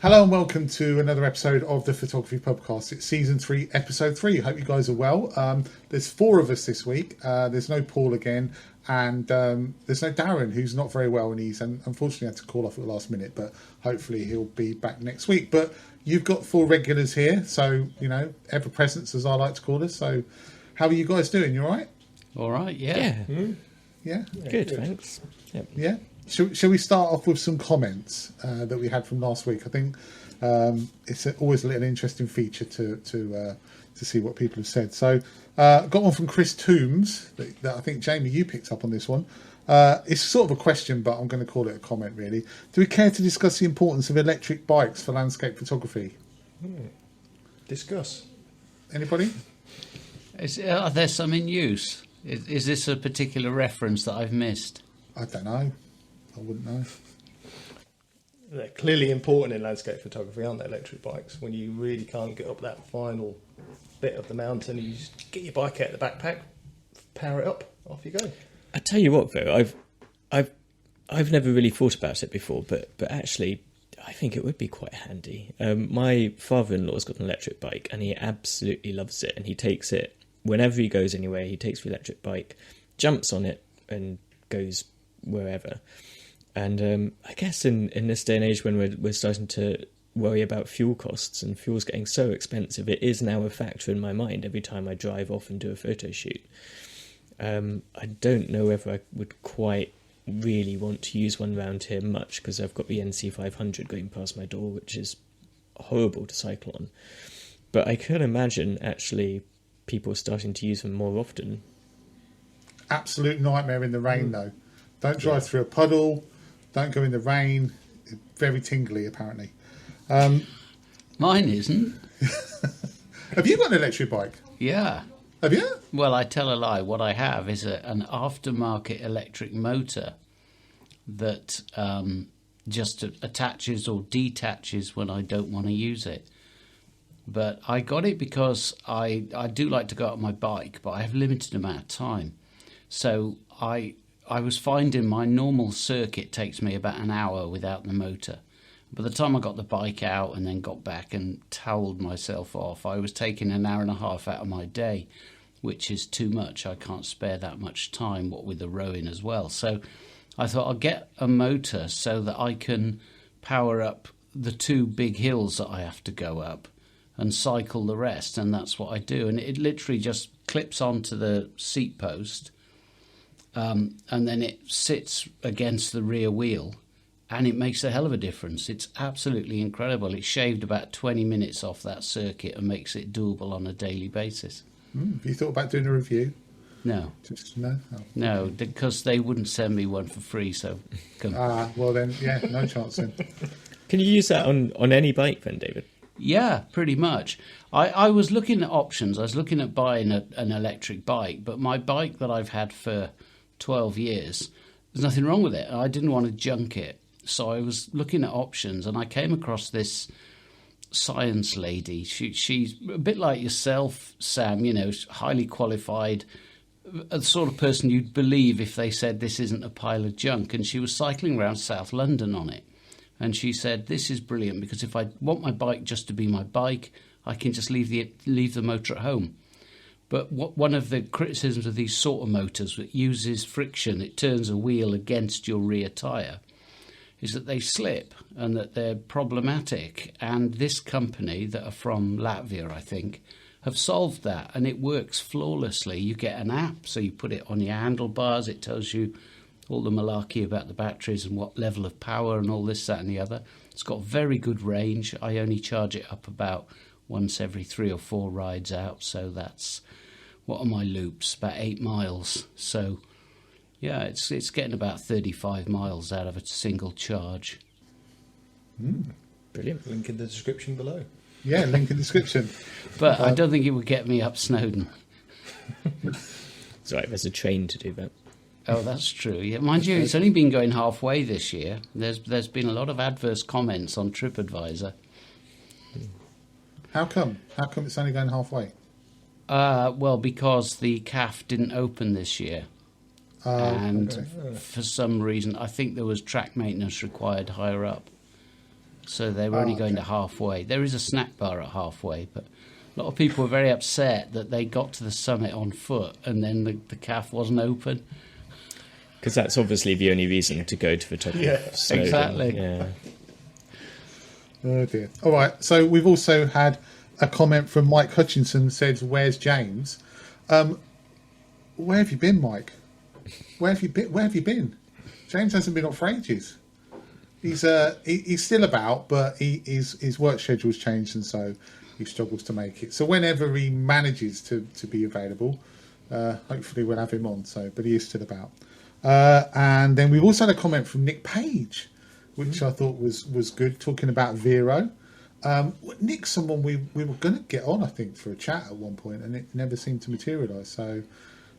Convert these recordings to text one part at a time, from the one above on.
Hello and welcome to another episode of the Photography Pubcast. It's season 3, episode 3. Hope you guys are well. There's 4 of us this week. There's no Paul again, and there's no Darren, who's not very well, and he's unfortunately had to call off at the last minute, but hopefully he'll be back next week. But you've got 4 regulars here, so, you know, ever presents, as I like to call us. So how are you guys doing? You all right? All right, yeah. Yeah? Good, thanks. Yep. Yeah? Shall we start off with some comments that we had from last week? I think it's always a little interesting feature to see what people have said. So got one from Chris Toombs that I think, Jamie, you picked up on this one. It's sort of a question, but I'm going to call it a comment, really. Do we care to discuss the importance of electric bikes for landscape photography? Discuss. Anybody? Are there some in use? Is this a particular reference that I've missed? I don't know. I wouldn't know. They're clearly important in landscape photography, aren't they, electric bikes? When you really can't get up that final bit of the mountain, you just get your bike out of the backpack, power it up, off you go. I tell you what, Vero, I've never really thought about it before, but actually, I think it would be quite handy. My father-in-law's got an electric bike, and he absolutely loves it, and he takes it whenever he goes anywhere. He takes the electric bike, jumps on it, and goes wherever. And I guess in this day and age when we're starting to worry about fuel costs and fuel's getting so expensive, it is now a factor in my mind every time I drive off and do a photo shoot. I don't know whether I would quite really want to use one around here much, because I've got the NC500 going past my door, which is horrible to cycle on. But I could imagine actually people starting to use them more often. Absolute nightmare in the rain, though. Don't drive through a puddle. Don't go in the rain. It's very tingly, apparently. Mine isn't. Have you got an electric bike? Yeah. Have you? Well, I tell a lie. What I have is an aftermarket electric motor that just attaches or detaches when I don't want to use it. But I got it because I do like to go out on my bike, but I have limited amount of time. So I was finding my normal circuit takes me about an hour without the motor. By the time I got the bike out and then got back and towelled myself off, I was taking an hour and a half out of my day, which is too much. I can't spare that much time, what with the rowing as well. So I thought I'll get a motor so that I can power up the 2 big hills that I have to go up and cycle the rest, and that's what I do. And it literally just clips onto the seat post, and then it sits against the rear wheel, and it makes a hell of a difference. It's absolutely incredible. It shaved about 20 minutes off that circuit and makes it doable on a daily basis. Have you thought about doing a review? No. No? Oh. No, because they wouldn't send me one for free, so... Well then, yeah, no chance then. Can you use that on any bike then, David? Yeah, pretty much. I was looking at options. I was looking at buying an electric bike, but my bike that I've had for 12 years, there's nothing wrong with it. I didn't want to junk it. So I was looking at options, and I came across this science lady. She's a bit like yourself, Sam, you know, highly qualified, the sort of person you'd believe if they said this isn't a pile of junk. And she was cycling around South London on it. And she said, this is brilliant, because if I want my bike just to be my bike, I can just leave the motor at home. But one of the criticisms of these sort of motors that uses friction, it turns a wheel against your rear tyre, is that they slip and that they're problematic. And this company, that are from Latvia, I think, have solved that, and it works flawlessly. You get an app, so you put it on your handlebars, it tells you all the malarkey about the batteries and what level of power and all this, that and the other. It's got very good range. I only charge it up about once every 3 or 4 rides out, so that's, what are my loops? About 8 miles. So yeah, it's getting about 35 miles out of a single charge. Brilliant. Link in the description below. Yeah, link in the description. But I don't think it would get me up Snowdon. It's all right, there's a train to do that. Oh, that's true. Yeah, mind you, it's only been going halfway this year. There's been a lot of adverse comments on TripAdvisor. How come? How come it's only going halfway? Well, because the CAF didn't open this year. And for some reason, I think there was track maintenance required higher up. So they were only going to halfway. There is a snack bar at halfway, but a lot of people were very upset that they got to the summit on foot and then the calf wasn't open. Because that's obviously the only reason to go to the top. Yeah, exactly. Yeah. Oh dear. All right. So we've also had a comment from Mike Hutchinson says, "Where's James?" Where have you been, Mike? Where have you been? Where have you been? James hasn't been on for ages. He's still about, but his work schedule's changed, and so he struggles to make it. So whenever he manages to be available, hopefully we'll have him on. So, but he is still about. And then we've also had a comment from Nick Page, which I thought was good, talking about Vero. Nick's someone we were going to get on, I think, for a chat at one point, and it never seemed to materialise. So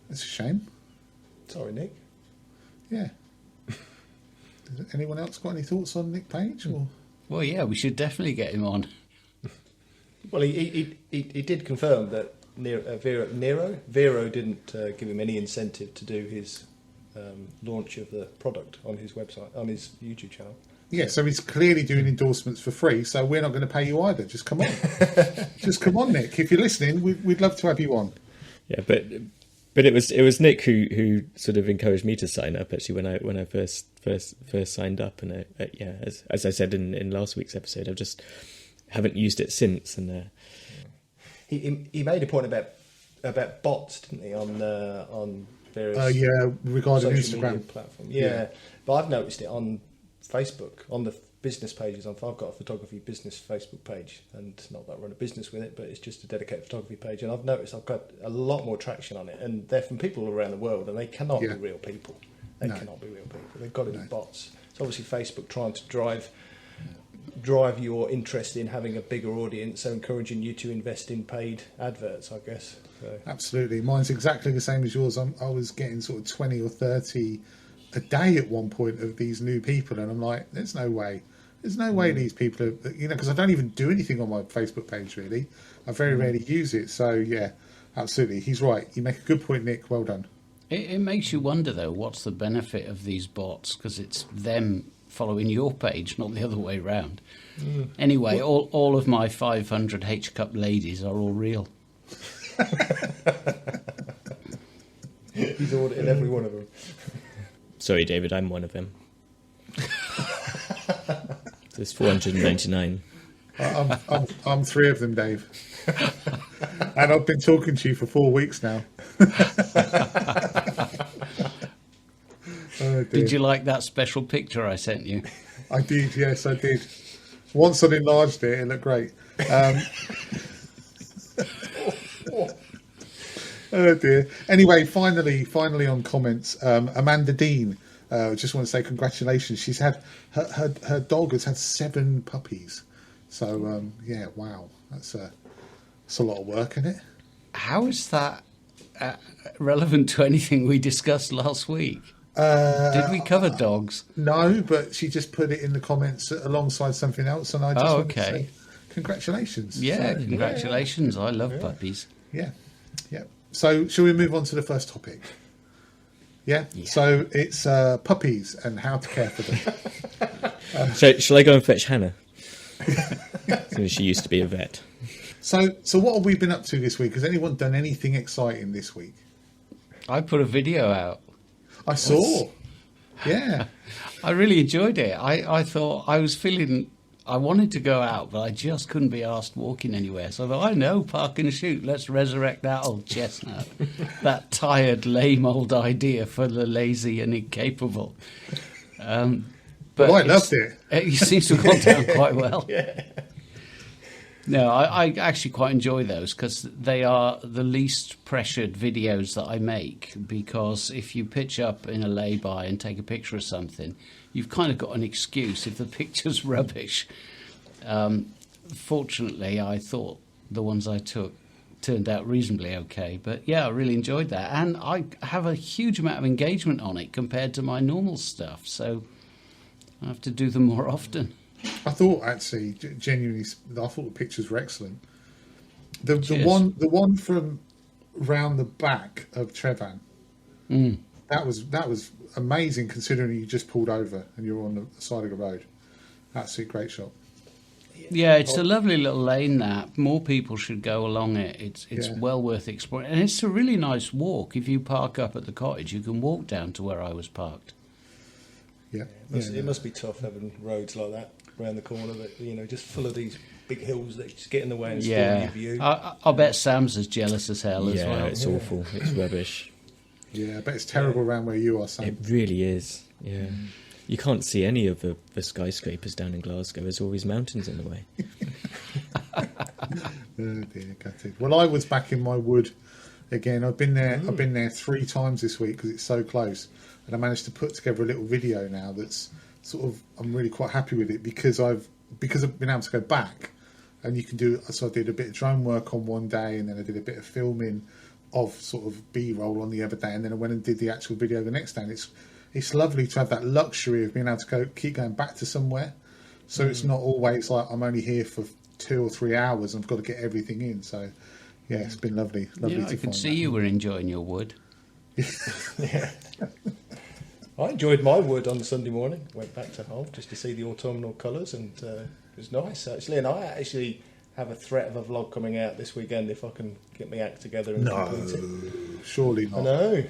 it's a shame. Sorry, Nick. Yeah. Anyone else got any thoughts on Nick Page? Or? Well, yeah, we should definitely get him on. Well, he did confirm that Vero didn't give him any incentive to do his launch of the product on his website, on his YouTube channel. Yeah, so he's clearly doing endorsements for free, so we're not going to pay you either. Just come on. Just come on, Nick. If you're listening, we'd love to have you on. Yeah, but it was Nick who sort of encouraged me to sign up, actually, when I first signed up, and as I said in last week's episode, I've just haven't used it since. And he made a point about bots, didn't he, on various regarding social media Instagram platform. Yeah, but I've noticed it on Facebook, on the business pages. I've got a photography business Facebook page, and not that I run a business with it, but it's just a dedicated photography page, and I've noticed I've got a lot more traction on it, and they're from people around the world, and they cannot be real people. They cannot be real people. They've got to be bots. It's obviously Facebook trying to drive your interest in having a bigger audience, so encouraging you to invest in paid adverts, I guess. So. Absolutely. Mine's exactly the same as yours. I was getting sort of 20 or 30 a day at one point of these new people, and I'm like, there's no way these people are, because I don't even do anything on my Facebook page, really. I very rarely use it. So yeah, absolutely, he's right. You make a good point, Nick. Well done. It makes you wonder, though, what's the benefit of these bots, because it's them following your page, not the other way around. Anyway, all of my 500 H-Cup ladies are all real. He's audited every one of them. Sorry, David, I'm one of them. There's 499. I'm three of them, Dave. And I've been talking to you for 4 weeks now. Oh, did you like that special picture I sent you? I did, yes, I did. Once I enlarged it, it looked great. Oh dear. Anyway, finally on comments, Amanda Dean. Just want to say congratulations. She's had her dog has had 7 puppies. So wow, that's a lot of work, isn't it? How is that relevant to anything we discussed last week? Did we cover dogs? No, but she just put it in the comments alongside something else, and I just want to say congratulations. Yeah, congratulations. I love puppies. Yeah. So, shall we move on to the first topic? Yeah. So it's puppies and how to care for them. So shall I go and fetch Hannah? Since she used to be a vet. So what have we been up to this week? Has anyone done anything exciting this week? I put a video out. I saw. Yeah. I really enjoyed it. I thought I was feeling... I wanted to go out, but I just couldn't be asked walking anywhere. So I thought, I know, park and shoot. Let's resurrect that old chestnut. That tired, lame old idea for the lazy and incapable. But I loved it. It seems to have gone down quite well. No, I actually quite enjoy those because they are the least pressured videos that I make, because if you pitch up in a lay-by and take a picture of something, you've kind of got an excuse if the picture's rubbish. Fortunately, I thought the ones I took turned out reasonably okay. But yeah, I really enjoyed that. And I have a huge amount of engagement on it compared to my normal stuff. So I have to do them more often. I thought actually, genuinely, I thought the pictures were excellent. The one from round the back of Trevan, that was amazing, considering you just pulled over and you're on the side of the road. Absolutely great shot. Yeah, it's a lovely little lane that. More people should go along it. It's Yeah. well worth exploring. And it's a really nice walk. If you park up at the cottage, you can walk down to where I was parked. Yeah. It must be tough having roads like that around the corner that, just full of these big hills that just get in the way and spoil your view. I'll bet Sam's as jealous as hell as well. It's awful. It's rubbish. Yeah, I bet it's terrible around where you are, Sam. It really is. Yeah. You can't see any of the skyscrapers down in Glasgow. There's always mountains in the way. Oh dear, gutted. Well, I was back in my wood again. I've been there. I've been there 3 times this week because it's so close, and I managed to put together a little video now that's sort of. I'm really quite happy with it because I've been able to go back, and you can do. So I did a bit of drone work on one day, and then I did a bit of filming of sort of B-roll on the other day, and then I went and did the actual video the next day. And it's lovely to have that luxury of being able to keep going back to somewhere. So it's not always like I'm only here for 2 or 3 hours and I've got to get everything in. So yeah, it's been lovely Yeah, to I could find see that. you were enjoying your wood. Yeah. I enjoyed my wood on Sunday morning. Went back to Hull just to see the autumnal colours, and it was nice actually. And I actually have a threat of a vlog coming out this weekend if I can get my act together and complete it. Surely not. I know.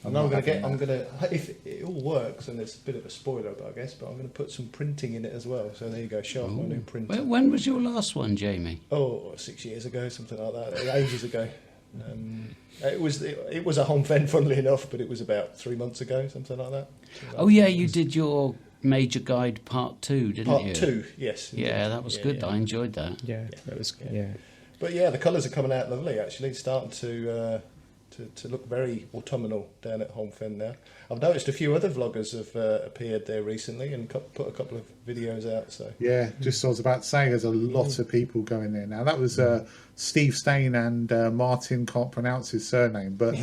I'm not going to having I'm going to, if it all works, and it's a bit of a spoiler, I guess, but I'm going to put some printing in it as well. So there you go, show off my new printer. When was your last one, Jamie? 6 years ago, something like that, ages ago. It was a home fen, funnily enough, but it was about 3 months ago, something like that. Oh yeah, you did your Major Guide Part 2, didn't you? Part 2, yes. Yeah, that was good. Yeah. I enjoyed that. Yeah, that was Yeah. yeah. But yeah, the colours are coming out lovely, actually, starting to look very autumnal down at Home Fen now. I've noticed a few other vloggers have appeared there recently and put a couple of videos out. So Yeah, just I was about to say, there's a lot of people going there now. That was Steve Stain and Martin, can't pronounce his surname, but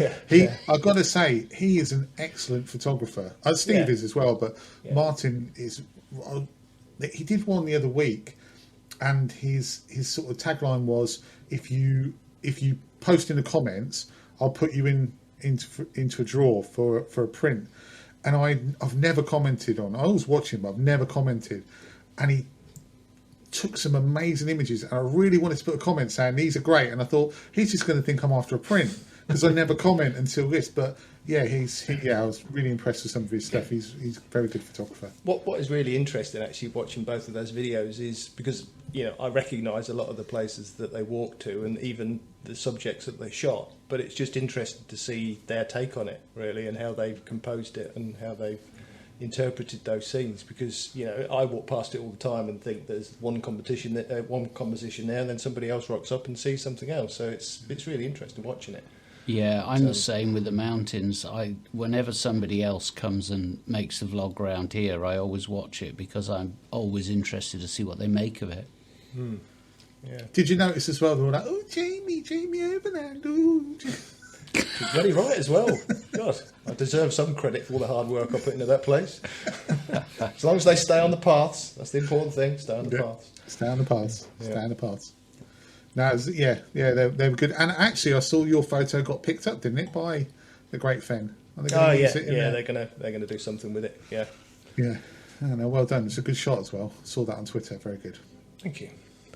I've got to say, he is an excellent photographer. Steve is as well, but Martin is. He did one the other week, and his sort of tagline was, if you post in the comments, I'll put you into a drawer for a print. And I've never commented on. I always watch him, but I've never commented. And he took some amazing images, and I really wanted to put a comment saying these are great. And I thought he's just going to think I'm after a print because I never comment until this. But yeah, I was really impressed with some of his stuff. He's a very good photographer. what is really interesting, actually, watching both of those videos is because I recognise a lot of the places that they walked to and even the subjects that they shot. But it's just interesting to see their take on it, really, and how they've composed it and how they've interpreted those scenes. Because I walk past it all the time and think there's one composition there, and then somebody else rocks up and sees something else. So it's really interesting watching it. Yeah, I'm the same with the mountains. Whenever somebody else comes and makes a vlog around here, I always watch it because I'm always interested to see what they make of it. Yeah. Did you notice as well? They were like, "Oh, Jamie over there." Ooh. You're bloody right as well. God, I deserve some credit for all the hard work I put into that place. As long as they stay on the paths, that's the important thing. Stay on the paths. Stay on the paths. Yeah. Stay on the paths. No, they were good. And actually, I saw your photo got picked up, didn't it, by the Great Fen? They're gonna do something with it. Yeah. Yeah. Oh, no, well done. It's a good shot as well. Saw that on Twitter. Very good. Thank you.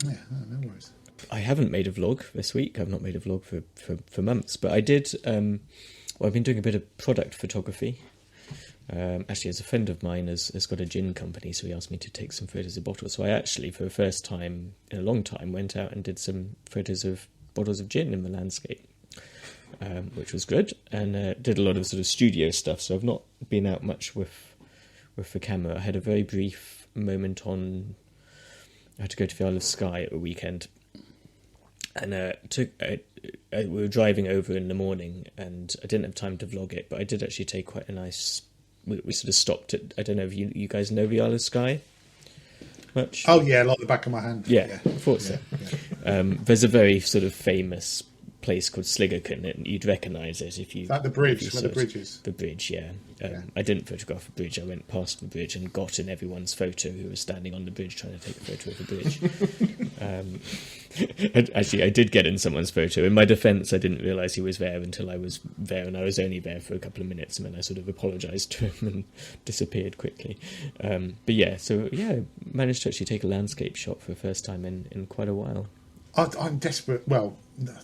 Yeah, no worries. I haven't made a vlog this week. I've not made a vlog for months, but I did. I've been doing a bit of product photography. Actually, as a friend of mine has got a gin company, so he asked me to take some photos of bottles. So I actually, for the first time in a long time, went out and did some photos of bottles of gin in the landscape, which was good, and did a lot of sort of studio stuff. So I've not been out much with the camera. I had a very brief moment on. I had to go to the Isle of Skye at the weekend, and we were driving over in the morning, and I didn't have time to vlog it, but I did actually take quite a nice. We sort of stopped at. I don't know if you guys know the Isle of Skye much. Oh yeah, like the back of my hand. Yeah, I thought so. Yeah. There's a very sort of famous place called Sliggerkin, and you'd recognise it if you... Is that the bridge, where the bridge is? The bridge, yeah. Yeah. I didn't photograph the bridge. I went past the bridge and got in everyone's photo who was standing on the bridge trying to take a photo of the bridge. Actually, I did get in someone's photo. In my defence, I didn't realise he was there until I was there, and I was only there for a couple of minutes, and then I sort of apologised to him and disappeared quickly. But yeah, so yeah, I managed to actually take a landscape shot for the first time in quite a while. I'm desperate. Well,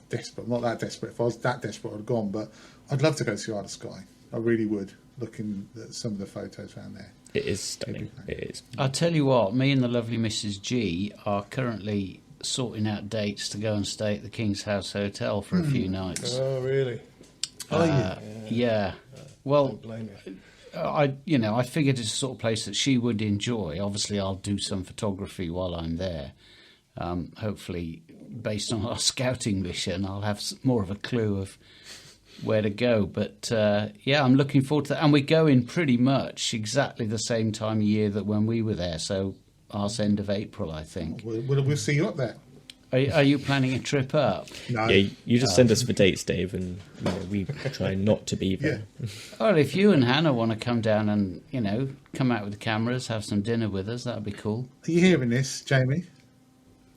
desperate. Not that desperate. If I was that desperate, I'd have gone. But I'd love to go see Isle of Skye. I really would. Looking at some of the photos around there, it is stunning. It is. I'll tell you what. Me and the lovely Mrs. G are currently sorting out dates to go and stay at the King's House Hotel for a few nights. Oh, really? Yeah. Well, Don't blame you. I figured it's the sort of place that she would enjoy. Obviously, I'll do some photography while I'm there. Hopefully, based on our scouting mission, I'll have more of a clue of where to go. But yeah, I'm looking forward to that. And we're going pretty much exactly the same time of year that when we were there. So ours end of April, I think. we'll see you up there. Are you planning a trip up? No. Yeah, you just send us the dates, Dave, and we try not to be there. Yeah. Well, if you and Hannah want to come down and, come out with the cameras, have some dinner with us, that'd be cool. Are you hearing this, Jamie?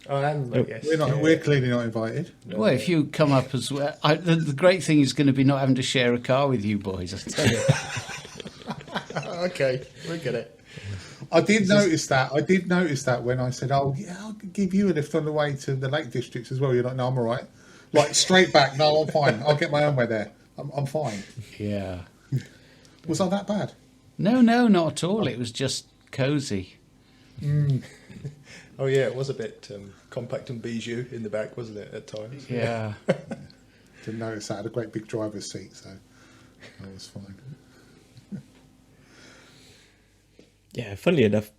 I am, yes. We're clearly not invited. Well, if you come up as well, the great thing is going to be not having to share a car with you boys. I tell you. Okay, we get it. I did notice that when I said, "Oh, yeah, I'll give you a lift on the way to the Lake District as well." You're like, "No, I'm all right." Like straight back. No, I'm fine. I'll get my own way there. I'm fine. Yeah. Was I that bad? No, not at all. It was just cosy. Oh, yeah, it was a bit compact and bijou in the back, wasn't it, at times? Yeah. Didn't notice that. I had a great big driver's seat, so I was fine. Yeah, funnily enough,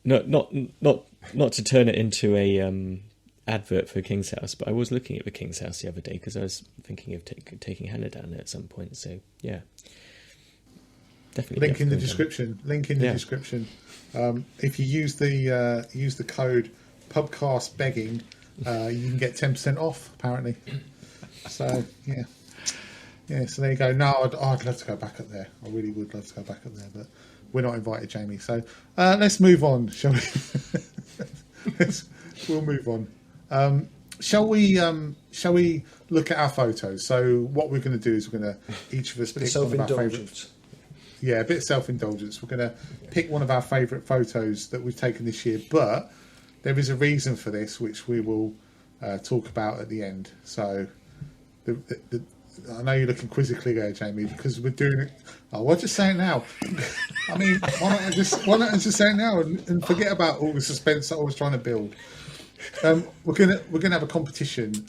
not to turn it into a advert for King's House, but I was looking at the King's House the other day because I was thinking of taking Hannah down there at some point. So yeah, definitely. Link in the description. Description. If you use the code Pubcast begging, you can get 10% off. Apparently. So yeah. So there you go. No, I'd love to go back up there. I really would love to go back up there, but we're not invited, Jamie. So let's move on, shall we? We'll move on. Shall we look at our photos? So what we're going to do is we're going to each of us pick one of our favourites. Yeah, a bit of self-indulgence. We're going to pick one of our favourite photos that we've taken this year, but there is a reason for this, which we will talk about at the end. So I know you're looking quizzically there, Jamie, because we're doing it. Oh, I'll just say it now. I mean, why not I just say it now and forget about all the suspense that I was trying to build. We're gonna have a competition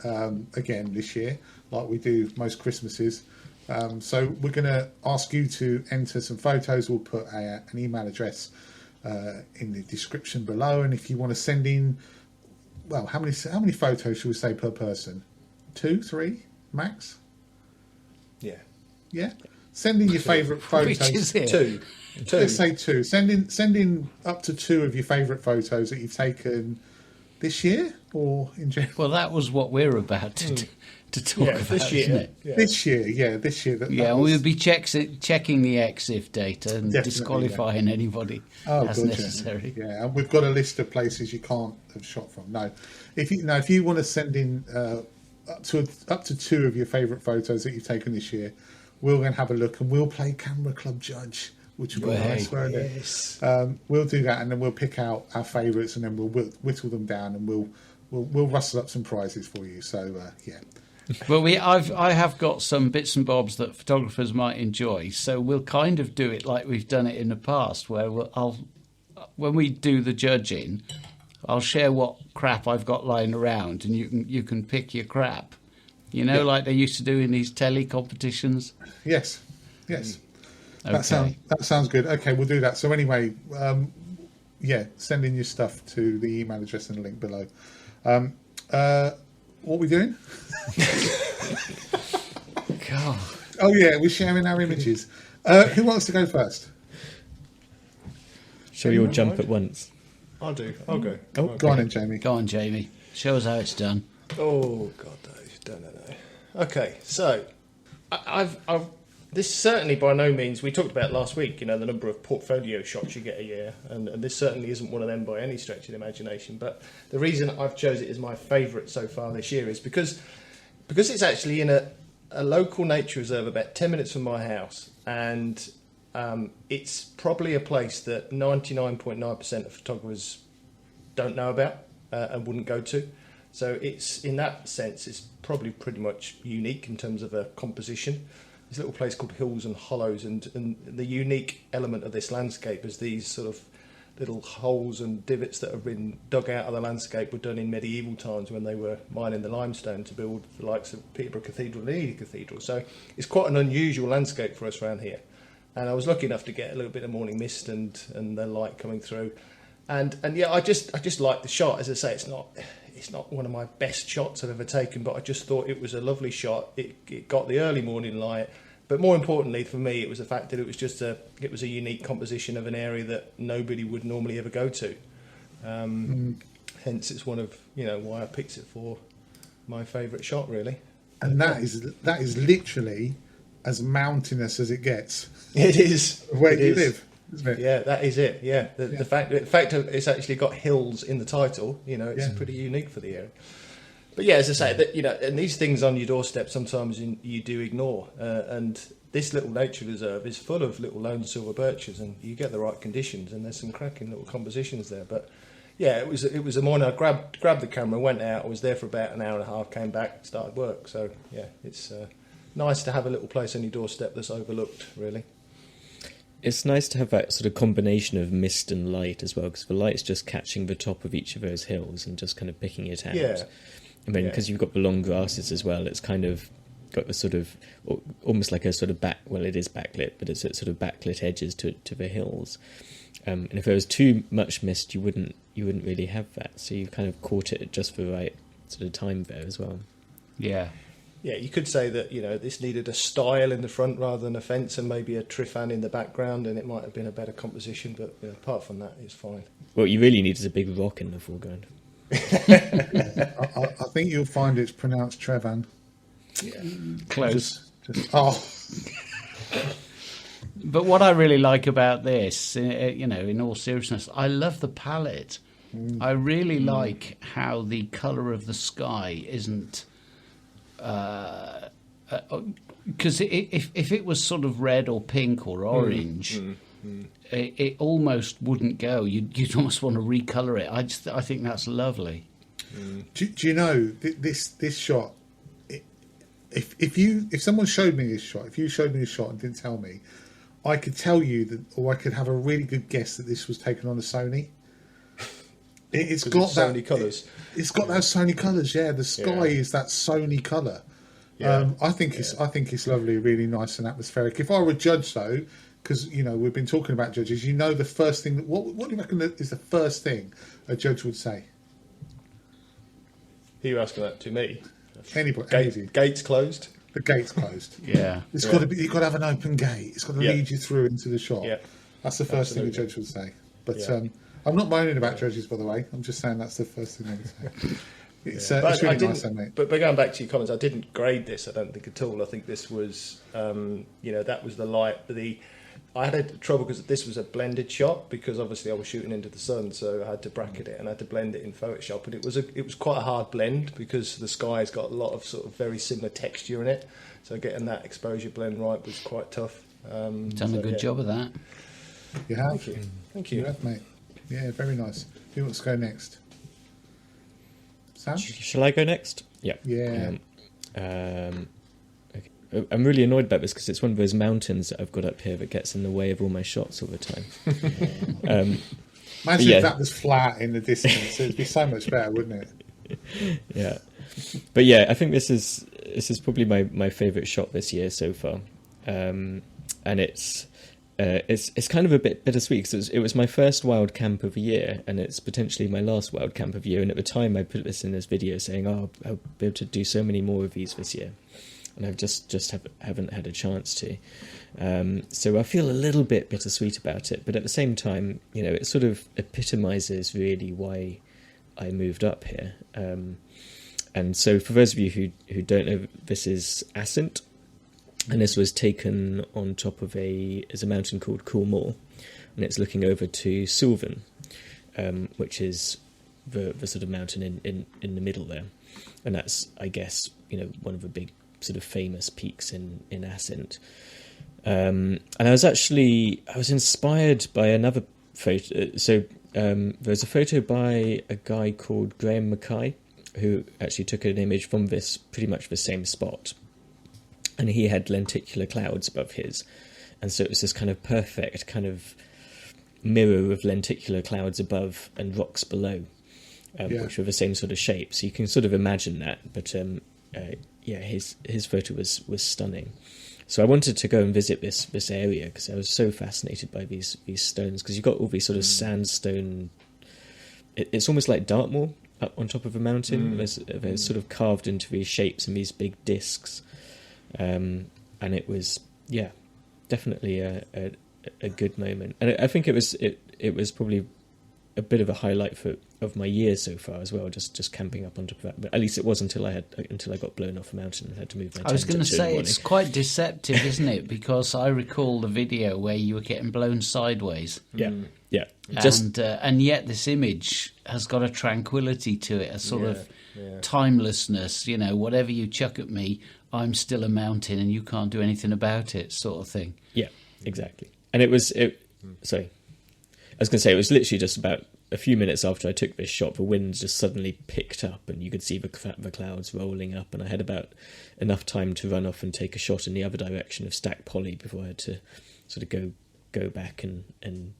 again this year, like we do most Christmases. So we're gonna ask you to enter some photos. We'll put an email address in the description below, and if you want to send in, well, how many photos should we say per person? 2, 3 max. Yeah. Send in your favourite photos. Which is it? Two. Let's say 2. Send in up to 2 of your favourite photos that you've taken this year or in general. Well, that was what we're about to talk about, this year. isn't it? Yeah. This year. We'll be checking the EXIF data and Definitely, disqualifying anybody as good, necessary. Yeah, and we've got a list of places you can't have shot from. No, if you want to send in up to 2 of your favourite photos that you've taken this year, we're going to have a look and we'll play Camera Club Judge, which will be nice, won't it? Yes. We'll do that, and then we'll pick out our favourites, and then we'll whittle them down, and we'll rustle up some prizes for you. So yeah. Well, I have got some bits and bobs that photographers might enjoy, so we'll kind of do it like we've done it in the past, where when we do the judging, I'll share what crap I've got lying around, and you can pick your crap. Like they used to do in these telly competitions. Yes. Okay. That sounds good. Okay, we'll do that. So anyway, send in your stuff to the email address in the link below. What are we doing? God. Oh yeah, we're sharing our images. Who wants to go first? Shall we all jump at once? I'll do. I'll go. Oh, go on then, Jamie. Go on, Jamie. Show us how it's done. Oh, God, Dave. Don't know. Okay, so I've this certainly by no means, we talked about last week, the number of portfolio shots you get a year, and this certainly isn't one of them by any stretch of the imagination. But the reason I've chosen it as my favourite so far this year is because it's actually in a local nature reserve about 10 minutes from my house, and it's probably a place that 99.9% of photographers don't know about and wouldn't go to. So it's, in that sense, it's probably pretty much unique in terms of a composition. This little place called Hills and Hollows, and the unique element of this landscape is these sort of little holes and divots that have been dug out of the landscape were done in medieval times when they were mining the limestone to build the likes of Peterborough Cathedral and Ely Cathedral. So it's quite an unusual landscape for us around here. And I was lucky enough to get a little bit of morning mist and the light coming through. And yeah, I just like the shot. As I say, it's not one of my best shots I've ever taken, but I just thought it was a lovely shot. It got the early morning light, but more importantly for me, it was the fact that it was a unique composition of an area that nobody would normally ever go to. Hence, it's one of why I picked it for my favourite shot, really. And that is literally as mountainous as it gets. It is where you live, isn't it? Yeah, that is it. Yeah, the fact it's actually got hills in the title. It's pretty unique for the area. But yeah, as I say, that and these things on your doorstep sometimes you do ignore. And this little nature reserve is full of little lone silver birches, and you get the right conditions, and there's some cracking little compositions there. But yeah, it was a morning. I grabbed the camera, went out. I was there for about an hour and a half. Came back, started work. So yeah, it's nice to have a little place on your doorstep that's overlooked, really. It's nice to have that sort of combination of mist and light as well, because the light's just catching the top of each of those hills and just kind of picking it out. Yeah. I mean, because you've got the long grasses as well, it's kind of got the sort of, almost like a sort of it is backlit, but it's sort of backlit edges to the hills. And if there was too much mist, you wouldn't really have that. So you've kind of caught it just for the right sort of time there as well. Yeah. Yeah, you could say that, this needed a stile in the front rather than a fence and maybe a trifan in the background, and it might have been a better composition, but apart from that, it's fine. What you really need is a big rock in the foreground. I think you'll find it's pronounced Trevan. Yeah. Close. But what I really like about this, in all seriousness, I love the palette. I really like how the colour of the sky isn't... because if it was sort of red or pink or orange, it almost wouldn't go. You'd almost want to recolour it. I think that's lovely. Do you know this shot? If someone showed me this shot, if you showed me this shot and didn't tell me, I could tell you that, or I could have a really good guess that this was taken on a Sony. It's got Sony colours. It's got those Sony colours. Yeah, the sky is that Sony colour. Yeah. I think it's lovely, really nice and atmospheric. If I were a judge, though, because we've been talking about judges, the first thing what do you reckon is the first thing a judge would say? Who are you asking that to? Me? Anybody? Gates closed. The gate's closed. Yeah, it's got to be. You've got to have an open gate. It's got to lead you through into the shot. Yeah, that's the first thing a judge would say. But I'm not moaning about judges, by the way. I'm just saying that's the first thing they would say. It's really nice, mate. But going back to your comments, I didn't grade this, I don't think, at all. I think this was, that was the light. I had trouble because this was a blended shot, because obviously I was shooting into the sun, so I had to bracket it and I had to blend it in Photoshop. And it was quite a hard blend because the sky's got a lot of sort of very similar texture in it. So getting that exposure blend right was quite tough. Done a good job of that. You have. Thank you. You have, mate. Yeah, very nice. Who wants to go next? Sam? Shall I go next? Yeah. Yeah. Okay. I'm really annoyed about this because it's one of those mountains that I've got up here that gets in the way of all my shots all the time. Imagine if that was flat in the distance. It'd be so much better, wouldn't it? Yeah. But yeah, I think this is probably my favourite shot this year so far. And it's kind of a bit bittersweet because it was my first wild camp of the year, and it's potentially my last wild camp of the year. And at the time, I put this in this video saying, "Oh, I'll be able to do so many more of these this year," and I've just haven't had a chance to. So I feel a little bit bittersweet about it, but at the same time, it sort of epitomises really why I moved up here. And so for those of you who don't know, this is Ascent, and this was taken on top of a mountain called Coolmore, and it's looking over to Sylvan, which is the sort of mountain in the middle there. And that's, I guess, one of the big sort of famous peaks in Ascent. And I was inspired by another photo. So there's a photo by a guy called Graham Mackay, who actually took an image from pretty much the same spot. And he had lenticular clouds above his. And so it was this kind of perfect kind of mirror of lenticular clouds above and rocks below, which were the same sort of shape. So you can sort of imagine that. But his photo was stunning. So I wanted to go and visit this area because I was so fascinated by these stones, because you've got all these sort of sandstone. It's almost like Dartmoor up on top of a mountain. They're sort of carved into these shapes and these big discs. And it was, definitely a good moment. And I think it was probably a bit of a highlight of my year so far as well, just camping up on top of that. But at least it was until I got blown off a mountain and had to move my tent. I was going to say, it's quite deceptive, isn't it? Because I recall the video where you were getting blown sideways. Yeah. And yet this image has got a tranquility to it, a sort of timelessness. Whatever you chuck at me, I'm still a mountain and you can't do anything about it, sort of thing. Yeah, exactly. And I was going to say, it was literally just about a few minutes after I took this shot, the wind just suddenly picked up and you could see the clouds rolling up, and I had about enough time to run off and take a shot in the other direction of Stack Polly before I had to sort of go back and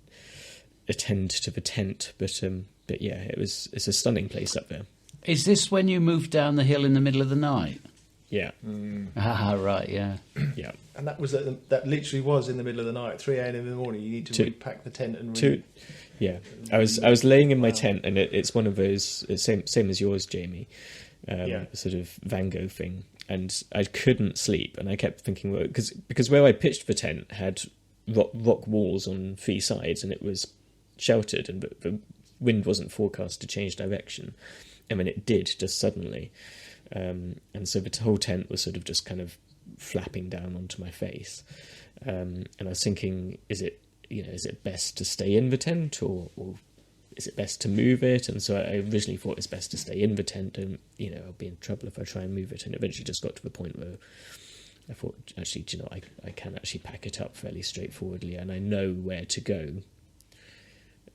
attend to the tent. But yeah, it's a stunning place up there. Is this when you moved down the hill in the middle of the night? Yeah. Right, yeah. Yeah. And that literally was in the middle of the night, 3 a.m. in the morning. You need to repack the tent and yeah. I was laying in my tent, and it's one of those same as yours, Jamie. Sort of Van Gogh thing, and I couldn't sleep, and I kept thinking, well, because where I pitched the tent had rock walls on 3 sides, and it was sheltered, and the wind wasn't forecast to change direction, and then it did just suddenly. And so the whole tent was sort of just kind of flapping down onto my face, and I was thinking, is it best to stay in the tent, or is it best to move it? And so I originally thought it's best to stay in the tent, and I'll be in trouble if I try and move it. And eventually just got to the point where I thought, actually, I can actually pack it up fairly straightforwardly, and I know where to go.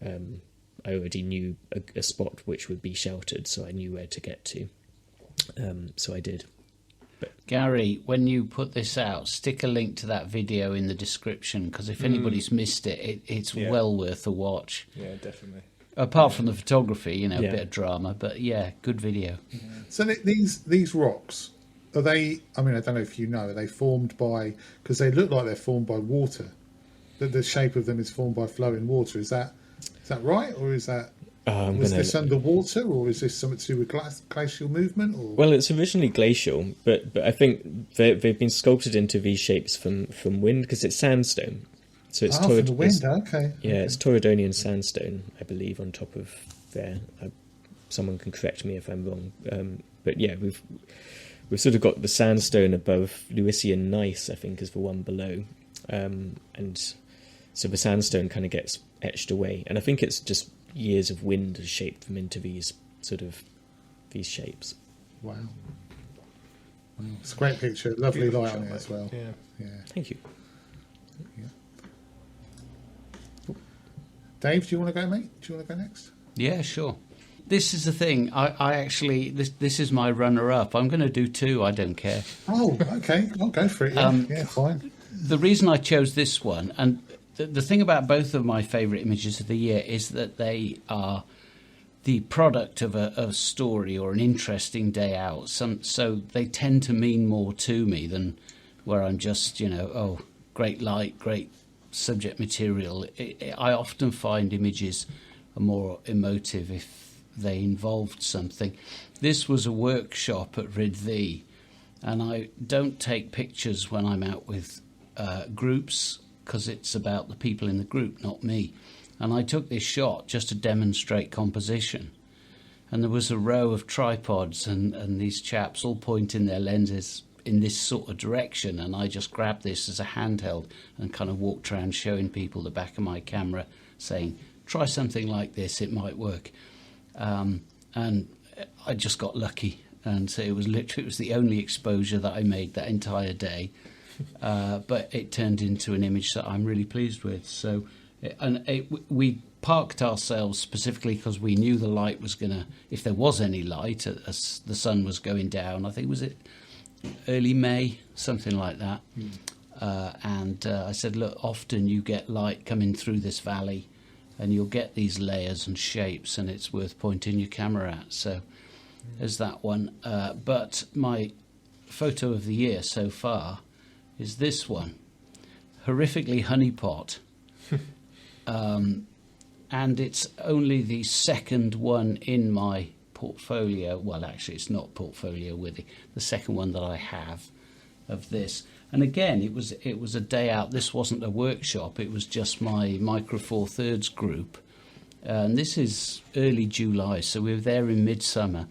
I already knew a spot which would be sheltered, so I knew where to get to. So I did. But Gary, when you put this out, stick a link to that video in the description, because if anybody's missed it's well worth a watch. Yeah, definitely. Apart from the photography, a bit of drama, but yeah, good video. Yeah. So these rocks, are they? I mean, I don't know if you know. Are they formed by? Because they look like they're formed by water. The shape of them is formed by flowing water. Is that right, or is that? Was this underwater, or is this something to do with glacial movement? Or? Well, it's originally glacial, but I think they've been sculpted into these shapes from wind, because it's sandstone. So it's from the wind. Okay. Yeah, it's Torridonian sandstone, I believe, on top of there. Someone can correct me if I'm wrong. But yeah, we've sort of got the sandstone above Lewisian gneiss, I think, is the one below, and so the sandstone kind of gets etched away, and I think it's just years of wind has shaped them into these shapes. Wow. It's a great picture. Lovely Beautiful light on shot, it as well. Yeah. Thank you. Yeah. Dave, do you want to go, mate? Do you want to go next? Yeah, sure. This is the thing. I actually, this is my runner-up. I'm going to do 2. I don't care. Oh, okay. I'll go for it. Yeah, fine. The reason I chose this one, and the thing about both of my favourite images of the year, is that they are the product of a story or an interesting day out. So they tend to mean more to me than where I'm just, great light, great subject material. I often find images are more emotive if they involved something. This was a workshop at Rydvee, and I don't take pictures when I'm out with groups, because it's about the people in the group, not me. And I took this shot just to demonstrate composition. and there was a row of tripods, and these chaps all pointing their lenses in this sort of direction, and I just grabbed this as a handheld and kind of walked around showing people the back of my camera, saying, try something like this, it might work. And I just got lucky, and so it was the only exposure that I made that entire day. But it turned into an image that I'm really pleased with. So, we parked ourselves specifically because we knew the light was going to, if there was any light, as the sun was going down, I think, was it early May, something like that. And I said, look, often you get light coming through this valley and you'll get these layers and shapes, and it's worth pointing your camera at. So there's that one. But my photo of the year so far is this one, horrifically honeypot. And it's only the second one in my portfolio. Well, actually, it's not portfolio worthy. The second one that I have of this. And again, it was a day out. This wasn't a workshop. It was just my Micro Four Thirds group. And this is early July, so we were there in midsummer.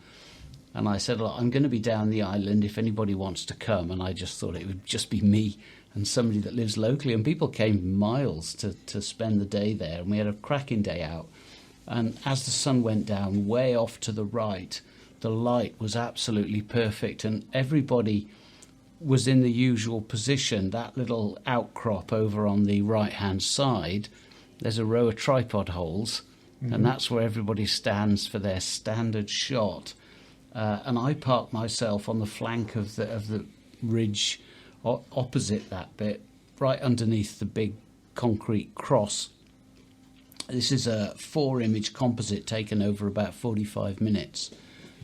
And I said, look, I'm going to be down the island if anybody wants to come. And I just thought it would just be me and somebody that lives locally. And people came miles to spend the day there. And we had a cracking day out. And as the sun went down way off to the right, the light was absolutely perfect. And everybody was in the usual position. That little outcrop over on the right-hand side, there's a row of tripod holes. And that's where everybody stands for their standard shot. And I parked myself on the flank of the ridge opposite that bit, right underneath the big concrete cross. This is a 4-image composite taken over about 45 minutes.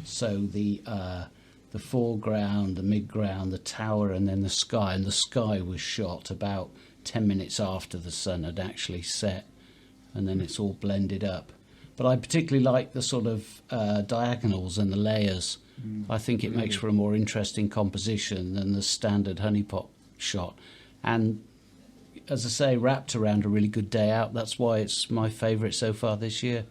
So the foreground, the midground, the tower, and then the sky. And the sky was shot about 10 minutes after the sun had actually set, and then it's all blended up. But I particularly like the sort of diagonals and the layers. I think it makes for a more interesting composition than the standard honeypot shot. And as I say, wrapped around a really good day out. That's why it's my favourite so far this year.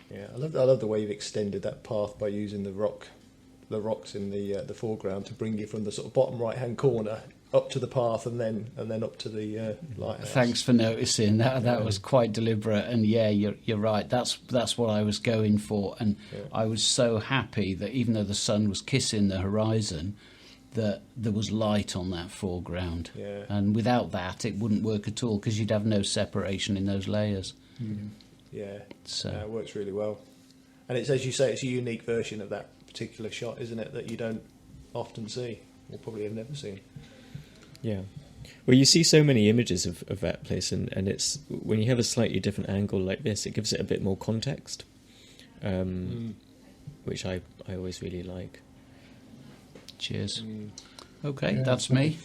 Yeah, I love the way you've extended that path by using the rocks in the foreground to bring you from the sort of bottom right hand corner up to the path and then up to the lighthouse. Thanks for noticing that was quite deliberate, and yeah, you're right. That's what I was going for, and I was so happy that even though the sun was kissing the horizon, that there was light on that foreground. Yeah. And without that, it wouldn't work at all because you'd have no separation in those layers. Yeah, So it works really well, and it's, as you say, it's a unique version of that particular shot, isn't it? That you don't often see, or probably have never seen. Yeah. Well, you see so many images of that place, and it's when you have a slightly different angle like this, it gives it a bit more context, which I always really like. cheers. Okay, that's me.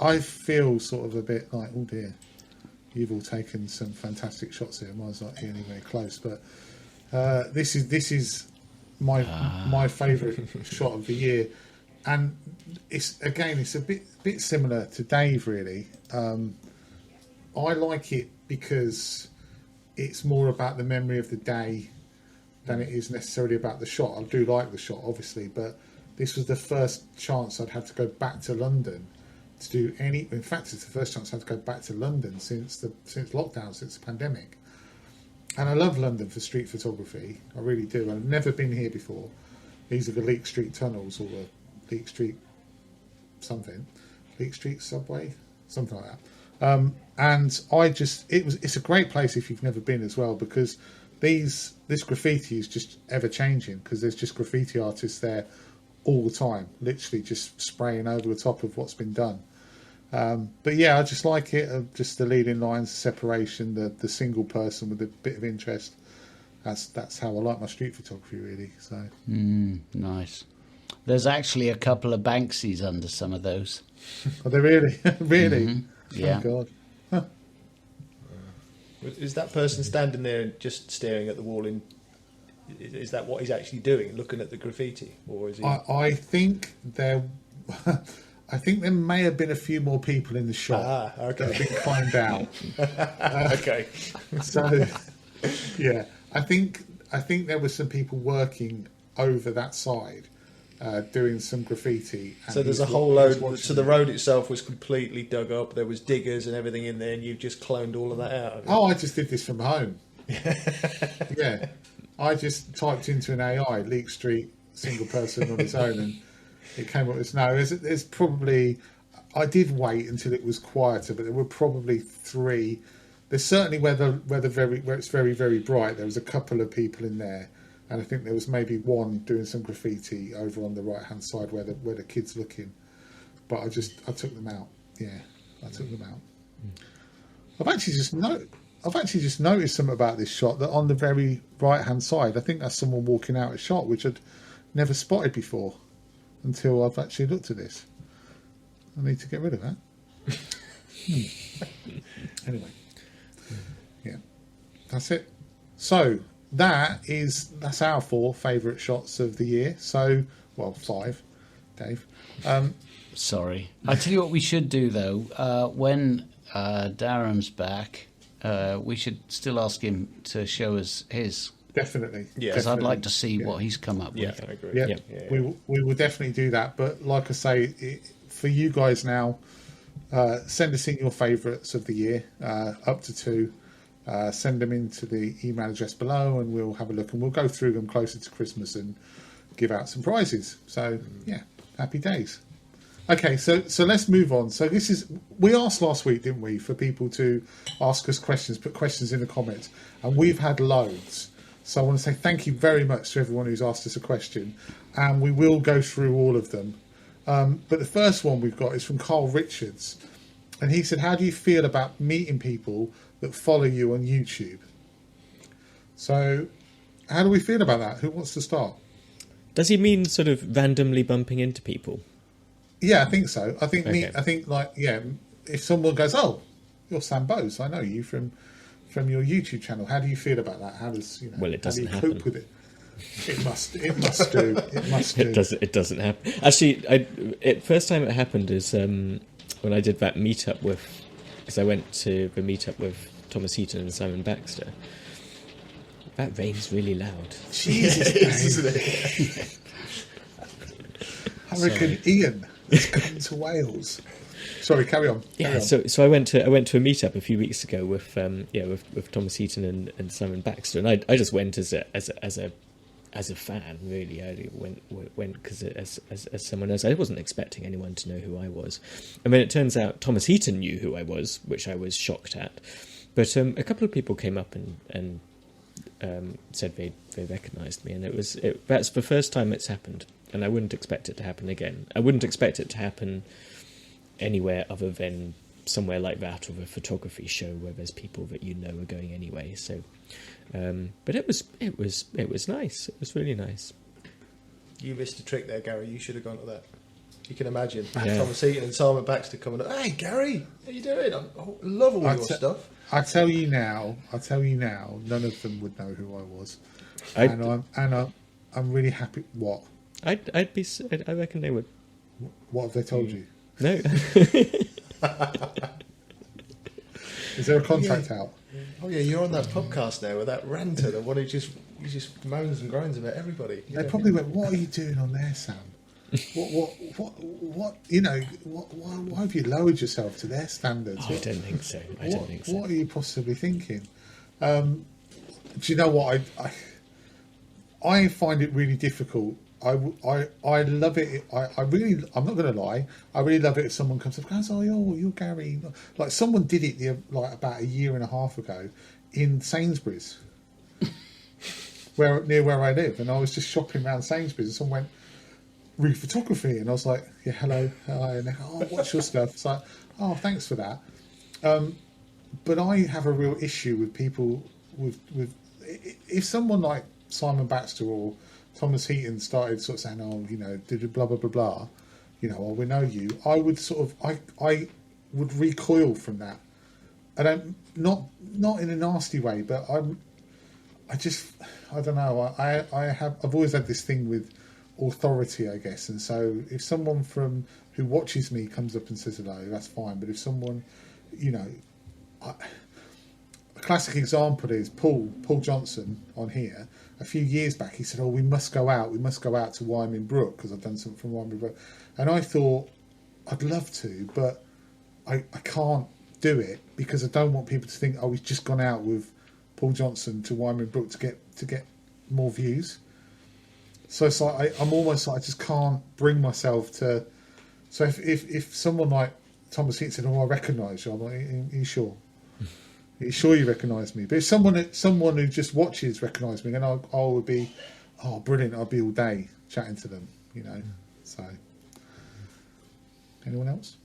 I feel sort of a bit like, oh dear, you've all taken some fantastic shots here. Mine's not here anywhere close, but this is my favourite shot of the year, and it's a bit similar to Dave really. I like it because it's more about the memory of the day than it is necessarily about the shot. I do like the shot, obviously, but this was the first chance I'd had to go back to London to do any. In fact, it's the first chance I had to go back to London since lockdown, since the pandemic. And I love London for street photography. I really do. I've never been here before. These are the Leek Street tunnels, or the Leek Street something, Leek Street subway, something like that. And it's a great place if you've never been as well, because this graffiti is just ever changing, because there's just graffiti artists there all the time, literally just spraying over the top of what's been done. But yeah, I just like it. Just the leading lines, separation, the single person with a bit of interest. That's how I like my street photography, really. So Nice. There's actually a couple of Banksies under some of those. Are they really? Really? Mm-hmm. Yeah. Oh God. Huh. Is that person standing there and just staring at the wall? Is that what he's actually doing, looking at the graffiti, or is he? I think there. I think there may have been a few more people in the shot. Okay. That I didn't find out. Okay. So, yeah, I think there were some people working over that side doing some graffiti. And So there's a whole load. So the road itself was completely dug up. There was diggers and everything in there, and you've just cloned all of that out. Of it. Oh, I just did this from home. Yeah, I just typed into an AI Leek Street single person on its own, and it came up with no. There's probably. I did wait until it was quieter, but there were probably 3. There's certainly where it's very, very bright. There was a couple of people in there, and I think there was maybe one doing some graffiti over on the right hand side where the kid's looking. But I took them out. Yeah, I took them out. I've actually just noticed something about this shot, that on the very right hand side, I think that's someone walking out a shot, which I'd never spotted before until I've actually looked at this. I need to get rid of that. Anyway, yeah, that's it. So that's our 4 favourite shots of the year. So, well, 5, Dave. Sorry. I tell you what we should do, though. When Darren's back, we should still ask him to show us his. Definitely. Yeah. Because I'd like to see what he's come up Yeah, with. I agree. Yeah, we will definitely do that. But like I say, for you guys now, send us in your favourites of the year, up to 2. Send them into the email address below, and we'll have a look, and we'll go through them closer to Christmas and give out some prizes. So yeah, happy days. Okay, so let's move on. So we asked last week, didn't we, for people to ask us questions, put questions in the comments, and we've had loads. So I want to say thank you very much to everyone who's asked us a question, and we will go through all of them. But the first one we've got is from Carl Richards, and he said, how do you feel about meeting people that follow you on YouTube? So how do we feel about that? Who wants to start? Does he mean sort of randomly bumping into people? Yeah, I think so. I think Okay. if someone goes, oh, you're Sam Bowes, I know you from your YouTube channel. How do you feel about that? How does Well, it doesn't how do you cope happen. with it? It must do. It must do. It doesn't happen. Actually, first time it happened is when I did that meetup with, because I went to the meetup with Thomas Heaton and Simon Baxter. That rain's really loud. Jesus, Isn't it? Hurricane Ian has come to Wales. Sorry, carry on. Yeah, so I went to a meetup a few weeks ago with Thomas Heaton and Simon Baxter, and I just went as a fan, really. I went because as someone else, I wasn't expecting anyone to know who I was. And then it turns out Thomas Heaton knew who I was, which I was shocked at. But a couple of people came up and said they recognised me, and that's the first time it's happened, and I wouldn't expect it to happen again. I wouldn't expect it to happen anywhere other than somewhere like that, or a photography show where there's people that you know are going anyway. So, but it was nice. It was really nice. You missed a trick there, Gary. You should have gone to that. You can imagine Yeah. Thomas Heaton and Simon Baxter coming up. Hey, Gary, how you doing? I love all your stuff. I tell you now, none of them would know who I was, I'd- and I'm really happy. What I reckon they would. What have they told you? No. Is there a contract out? Oh yeah, you're on that Pubcast now with that ranter, the one who just moans and groans about everybody. They probably went, "What are you doing on there, Sam? What? You know, why have you lowered yourself to their standards? I don't think so. What are you possibly thinking? Do you know what I find it really difficult. I love it. I'm not going to lie. I really love it if someone comes up and goes, "Oh, you're Gary." Like someone did it about a year and a half ago in Sainsbury's, near where I live, and I was just shopping around Sainsbury's, and someone went, "Read photography," and I was like, "Yeah, hello, hi," and they go, "Oh, what's your stuff?" It's like, "Oh, thanks for that." But I have a real issue with people with if someone like Simon Baxter or Thomas Heaton started sort of saying, "Oh, you know, did blah blah blah blah," you know, "Oh, we know you," I would I would recoil from that. I don't not in a nasty way, but I don't know. I've always had this thing with authority, I guess, and so if someone who watches me comes up and says hello, that's fine. But if someone, you know, a classic example is Paul Johnson on here, a few years back, he said, "Oh, we must go out to Wyoming Brook," because I've done something from Wyoming Brook, and I thought I'd love to, but I can't do it because I don't want people to think, "Oh, he's just gone out with Paul Johnson to Wyoming Brook to get more views." So it's like I'm almost like I just can't bring myself to. So if someone like Thomas Heaton said, "Oh, I recognise you," I'm like, "Are you sure? Are you sure you recognise me?" But if someone who just watches recognise me, then I would be, "Oh, brilliant! I'd be all day chatting to them," you know. So, anyone else?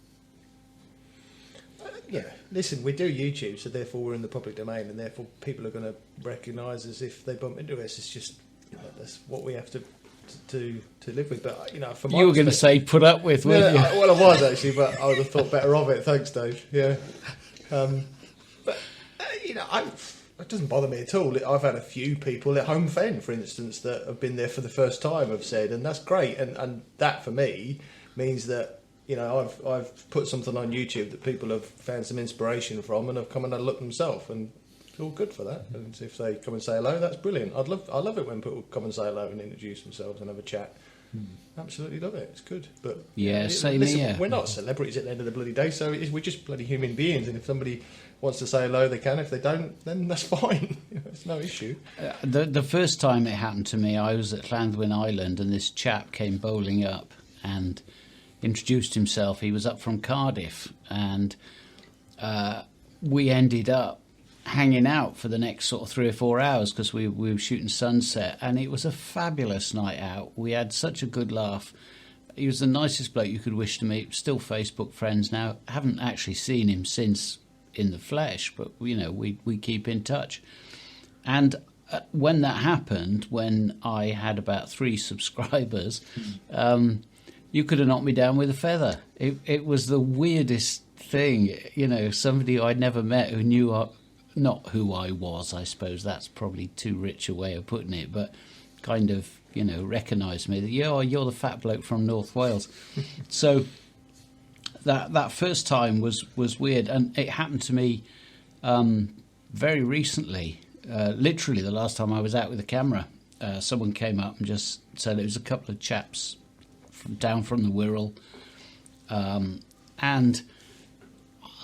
Yeah, listen, we do YouTube, so therefore we're in the public domain, and therefore people are going to recognise us if they bump into us. It's just that's what we have to live with. But from my You were going to say put up with, weren't you? Well, I was actually, but I would have thought better of it. Thanks, Dave. Yeah, but it doesn't bother me at all. I've had a few people at Home Fen, for instance, that have been there for the first time, have said, and that's great. And that for me means that I've put something on YouTube that people have found some inspiration from and have come and had a look themselves, and it's all good for that. And if they come and say hello, that's brilliant. I love it when people come and say hello and introduce themselves and have a chat. Absolutely love it. It's good. But same here. We're not celebrities at the end of the bloody day, so we're just bloody human beings. And if somebody wants to say hello, they can. If they don't, then that's fine. It's no issue. The first time it happened to me, I was at Llanddwyn Island, and this chap came bowling up and introduced himself. He was up from Cardiff, and we ended up hanging out for the next sort of 3 or 4 hours because we were shooting sunset, and it was a fabulous night out. We had such a good laugh. He was the nicest bloke you could wish to meet. Still Facebook friends now. Haven't actually seen him since in the flesh, but we keep in touch. And when that happened, when I had about 3 subscribers, you could have knocked me down with a feather. It was the weirdest thing, somebody I'd never met who knew not who I was, I suppose that's probably too rich a way of putting it, but kind of, recognised me that, you're the fat bloke from North Wales. So that first time was weird, and it happened to me very recently, literally the last time I was out with a camera. Someone came up and just said it was a couple of chaps down from the Wirral, and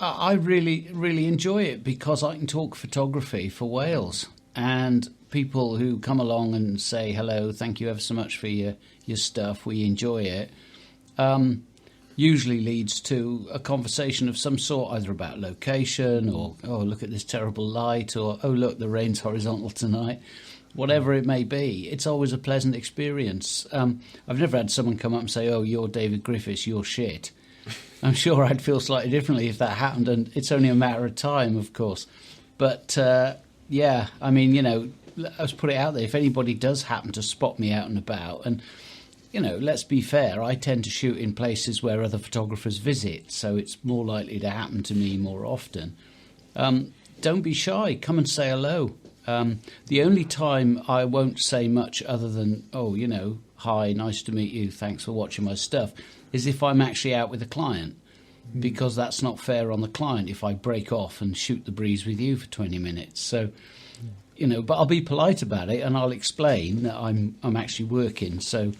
I really, really enjoy it because I can talk photography for Wales, and people who come along and say hello, thank you ever so much for your stuff, we enjoy it, usually leads to a conversation of some sort, either about location or, oh, look at this terrible light, or, oh, look, the rain's horizontal tonight. Whatever it may be, it's always a pleasant experience. I've never had someone come up and say, oh, you're David Griffiths, you're shit. I'm sure I'd feel slightly differently if that happened, and it's only a matter of time, of course. But, I mean, let's put it out there. If anybody does happen to spot me out and about, and, let's be fair, I tend to shoot in places where other photographers visit, so it's more likely to happen to me more often. Don't be shy. Come and say hello. The only time I won't say much other than, oh, hi, nice to meet you, thanks for watching my stuff, is if I'm actually out with a client, because that's not fair on the client if I break off and shoot the breeze with you for 20 minutes. So, but I'll be polite about it, and I'll explain that I'm actually working. So,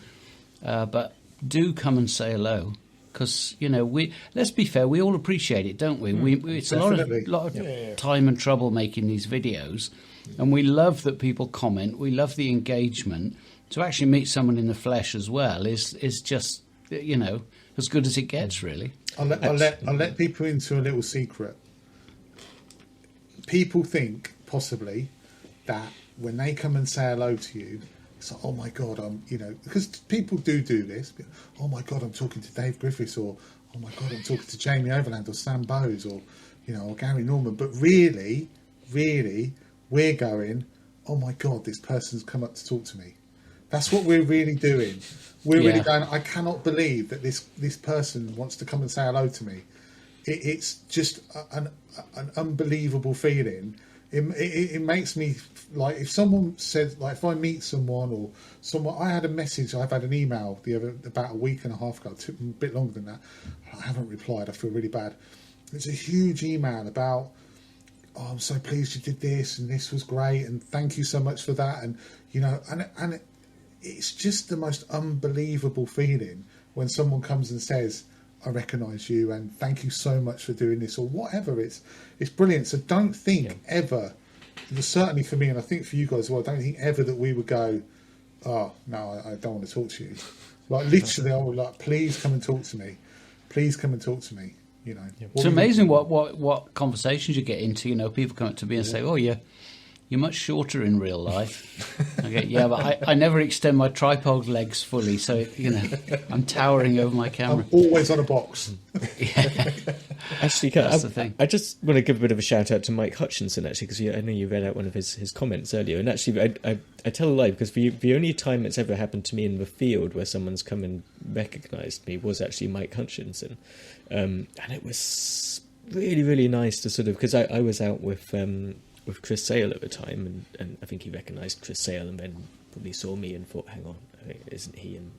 but do come and say hello, because, let's be fair, we all appreciate it, don't we? It's a lot of time and trouble making these videos, and we love that people comment. We love the engagement. To actually meet someone in the flesh as well is just, as good as it gets, really. I'll let people into a little secret. People think, possibly, that when they come and say hello to you, it's like, oh my God, because people do this. Oh my God, I'm talking to Dave Griffiths, or oh my God, I'm talking to Jamie Overland, or Sam Bowes, or Gary Norman. But really, we're going, oh my God, this person's come up to talk to me. That's what we're really doing. We're really going, I cannot believe that this person wants to come and say hello to me. It's just an unbelievable feeling. It makes me, like, if someone says, like, if I meet someone or someone, I had a message, I've had an email about a week and a half ago, it took a bit longer than that. I haven't replied, I feel really bad. It's a huge email about, oh, I'm so pleased you did this, and this was great, and thank you so much for that, and you know, and it's just the most unbelievable feeling when someone comes and says, I recognise you and thank you so much for doing this or whatever. It's brilliant. So don't think ever, certainly for me and I think for you guys as well, don't think ever that we would go, oh, no, I don't want to talk to you. Like literally I would like, please come and talk to me. Please come and talk to me. You know, it's amazing what conversations you get into. You know, people come up to me and say, "Oh, you're much shorter in real life." I go, "Yeah, but I never extend my tripod legs fully, so you know, I'm towering over my camera." I'm always on a box. Yeah. Actually, That's the thing. I just want to give a bit of a shout out to Mike Hutchinson, actually, because I know you read out one of his comments earlier. And actually, I tell a lie, because the only time it's ever happened to me in the field where someone's come and recognised me was actually Mike Hutchinson. And it was really, really nice to sort of, because I was out with Chris Sale at the time, and I think he recognised Chris Sale and then probably saw me and thought, hang on, isn't he and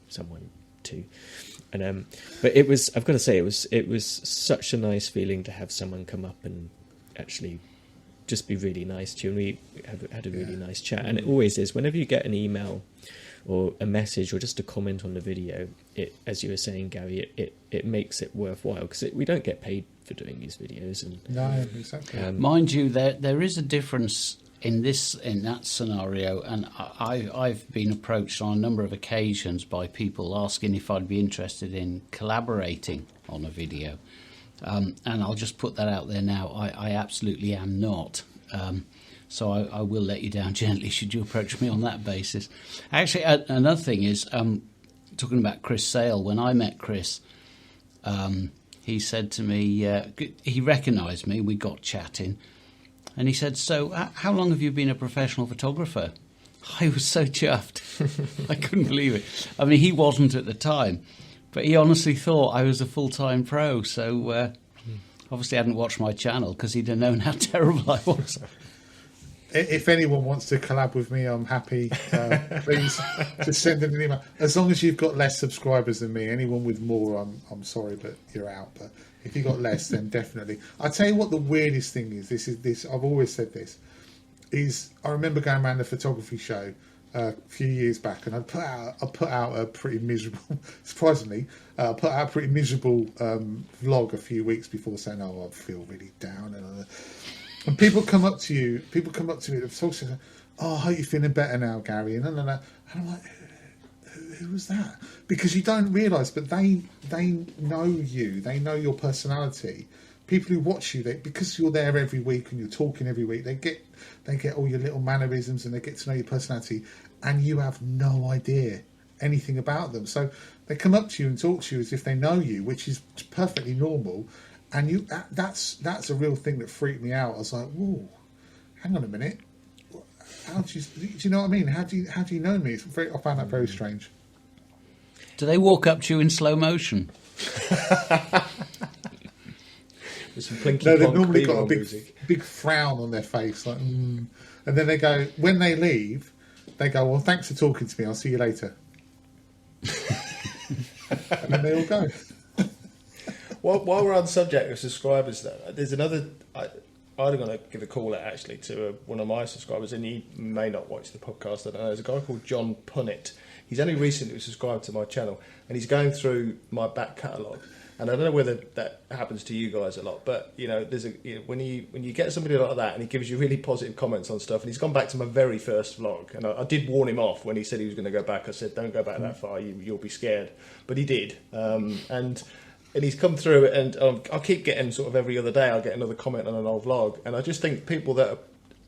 someone too? And but it was, I've got to say, it was such a nice feeling to have someone come up and actually just be really nice to you, and we had a really nice chat. And it always is, whenever you get an email or a message or just a comment on the video, it, as you were saying, Gary, it makes it worthwhile, because we don't get paid for doing these videos. And No, exactly. Mind you, there is a difference in that scenario, and I've been approached on a number of occasions by people asking if I'd be interested in collaborating on a video. And I'll just put that out there now. I absolutely am not. So I will let you down gently should you approach me on that basis. Actually, another thing is, talking about Chris Sale, when I met Chris, he said to me, he recognised me, we got chatting, and he said, so how long have you been a professional photographer? I was so chuffed. I couldn't believe it. I mean, he wasn't at the time, but he honestly thought I was a full-time pro, so obviously I hadn't watched my channel because he'd have known how terrible I was. If anyone wants to collab with me, I'm happy. Please just send them an email. As long as you've got less subscribers than me, anyone with more, I'm sorry, but you're out. But if you've got less, then definitely. I'll tell you what the weirdest thing is. This I've always said this. Is I remember going around the photography show a few years back, and I put out a pretty miserable, surprisingly, put out a pretty miserable vlog a few weeks before, saying, "Oh, I feel really down," and people come up to me, the photographer says, "Oh, I hope you're feeling better now, Gary." And I'm like, who was that? Because you don't realise, but they know you, they know your personality. People who watch you, because you're there every week and you're talking every week, they get all your little mannerisms and they get to know your personality, and you have no idea anything about them. So they come up to you and talk to you as if they know you, which is perfectly normal. And that's a real thing that freaked me out. I was like, whoa, hang on a minute. Do you know what I mean? How do you know me? I found that very strange. Do they walk up to you in slow motion? With some plinky No, they've plonk normally got a music. big frown on their face, like, and then they go, when they leave, they go, well, thanks for talking to me. I'll see you later. And then they all go. While we're on the subject of subscribers, though, there's another. I'm going to give a call out actually to one of my subscribers, and he may not watch the podcast. I don't know. There's a guy called John Punnett. He's only recently subscribed to my channel, and he's going through my back catalogue. And I don't know whether that happens to you guys a lot, but there's when you get somebody like that, and he gives you really positive comments on stuff. And he's gone back to my very first vlog, and I did warn him off when he said he was going to go back. I said, "Don't go back that far. You'll be scared." But he did, and he's come through, and I keep getting sort of every other day I'll get another comment on an old vlog, and I just think people that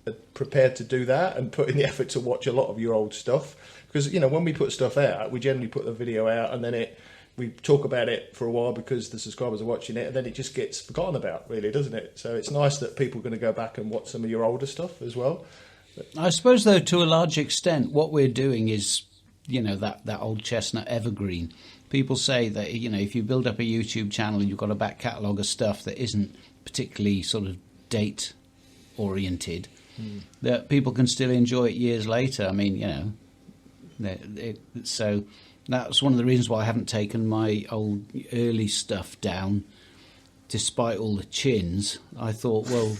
are prepared to do that and put in the effort to watch a lot of your old stuff, because when we put stuff out, we generally put the video out and then we talk about it for a while because the subscribers are watching it, and then it just gets forgotten about, really, doesn't it? So it's nice that people are going to go back and watch some of your older stuff as well. I suppose, though, to a large extent, what we're doing is, that old chestnut evergreen. People say that, if you build up a YouTube channel, you've got a back catalogue of stuff that isn't particularly sort of date-oriented, that people can still enjoy it years later. I mean, so that's one of the reasons why I haven't taken my old early stuff down, despite all the chins. I thought, well,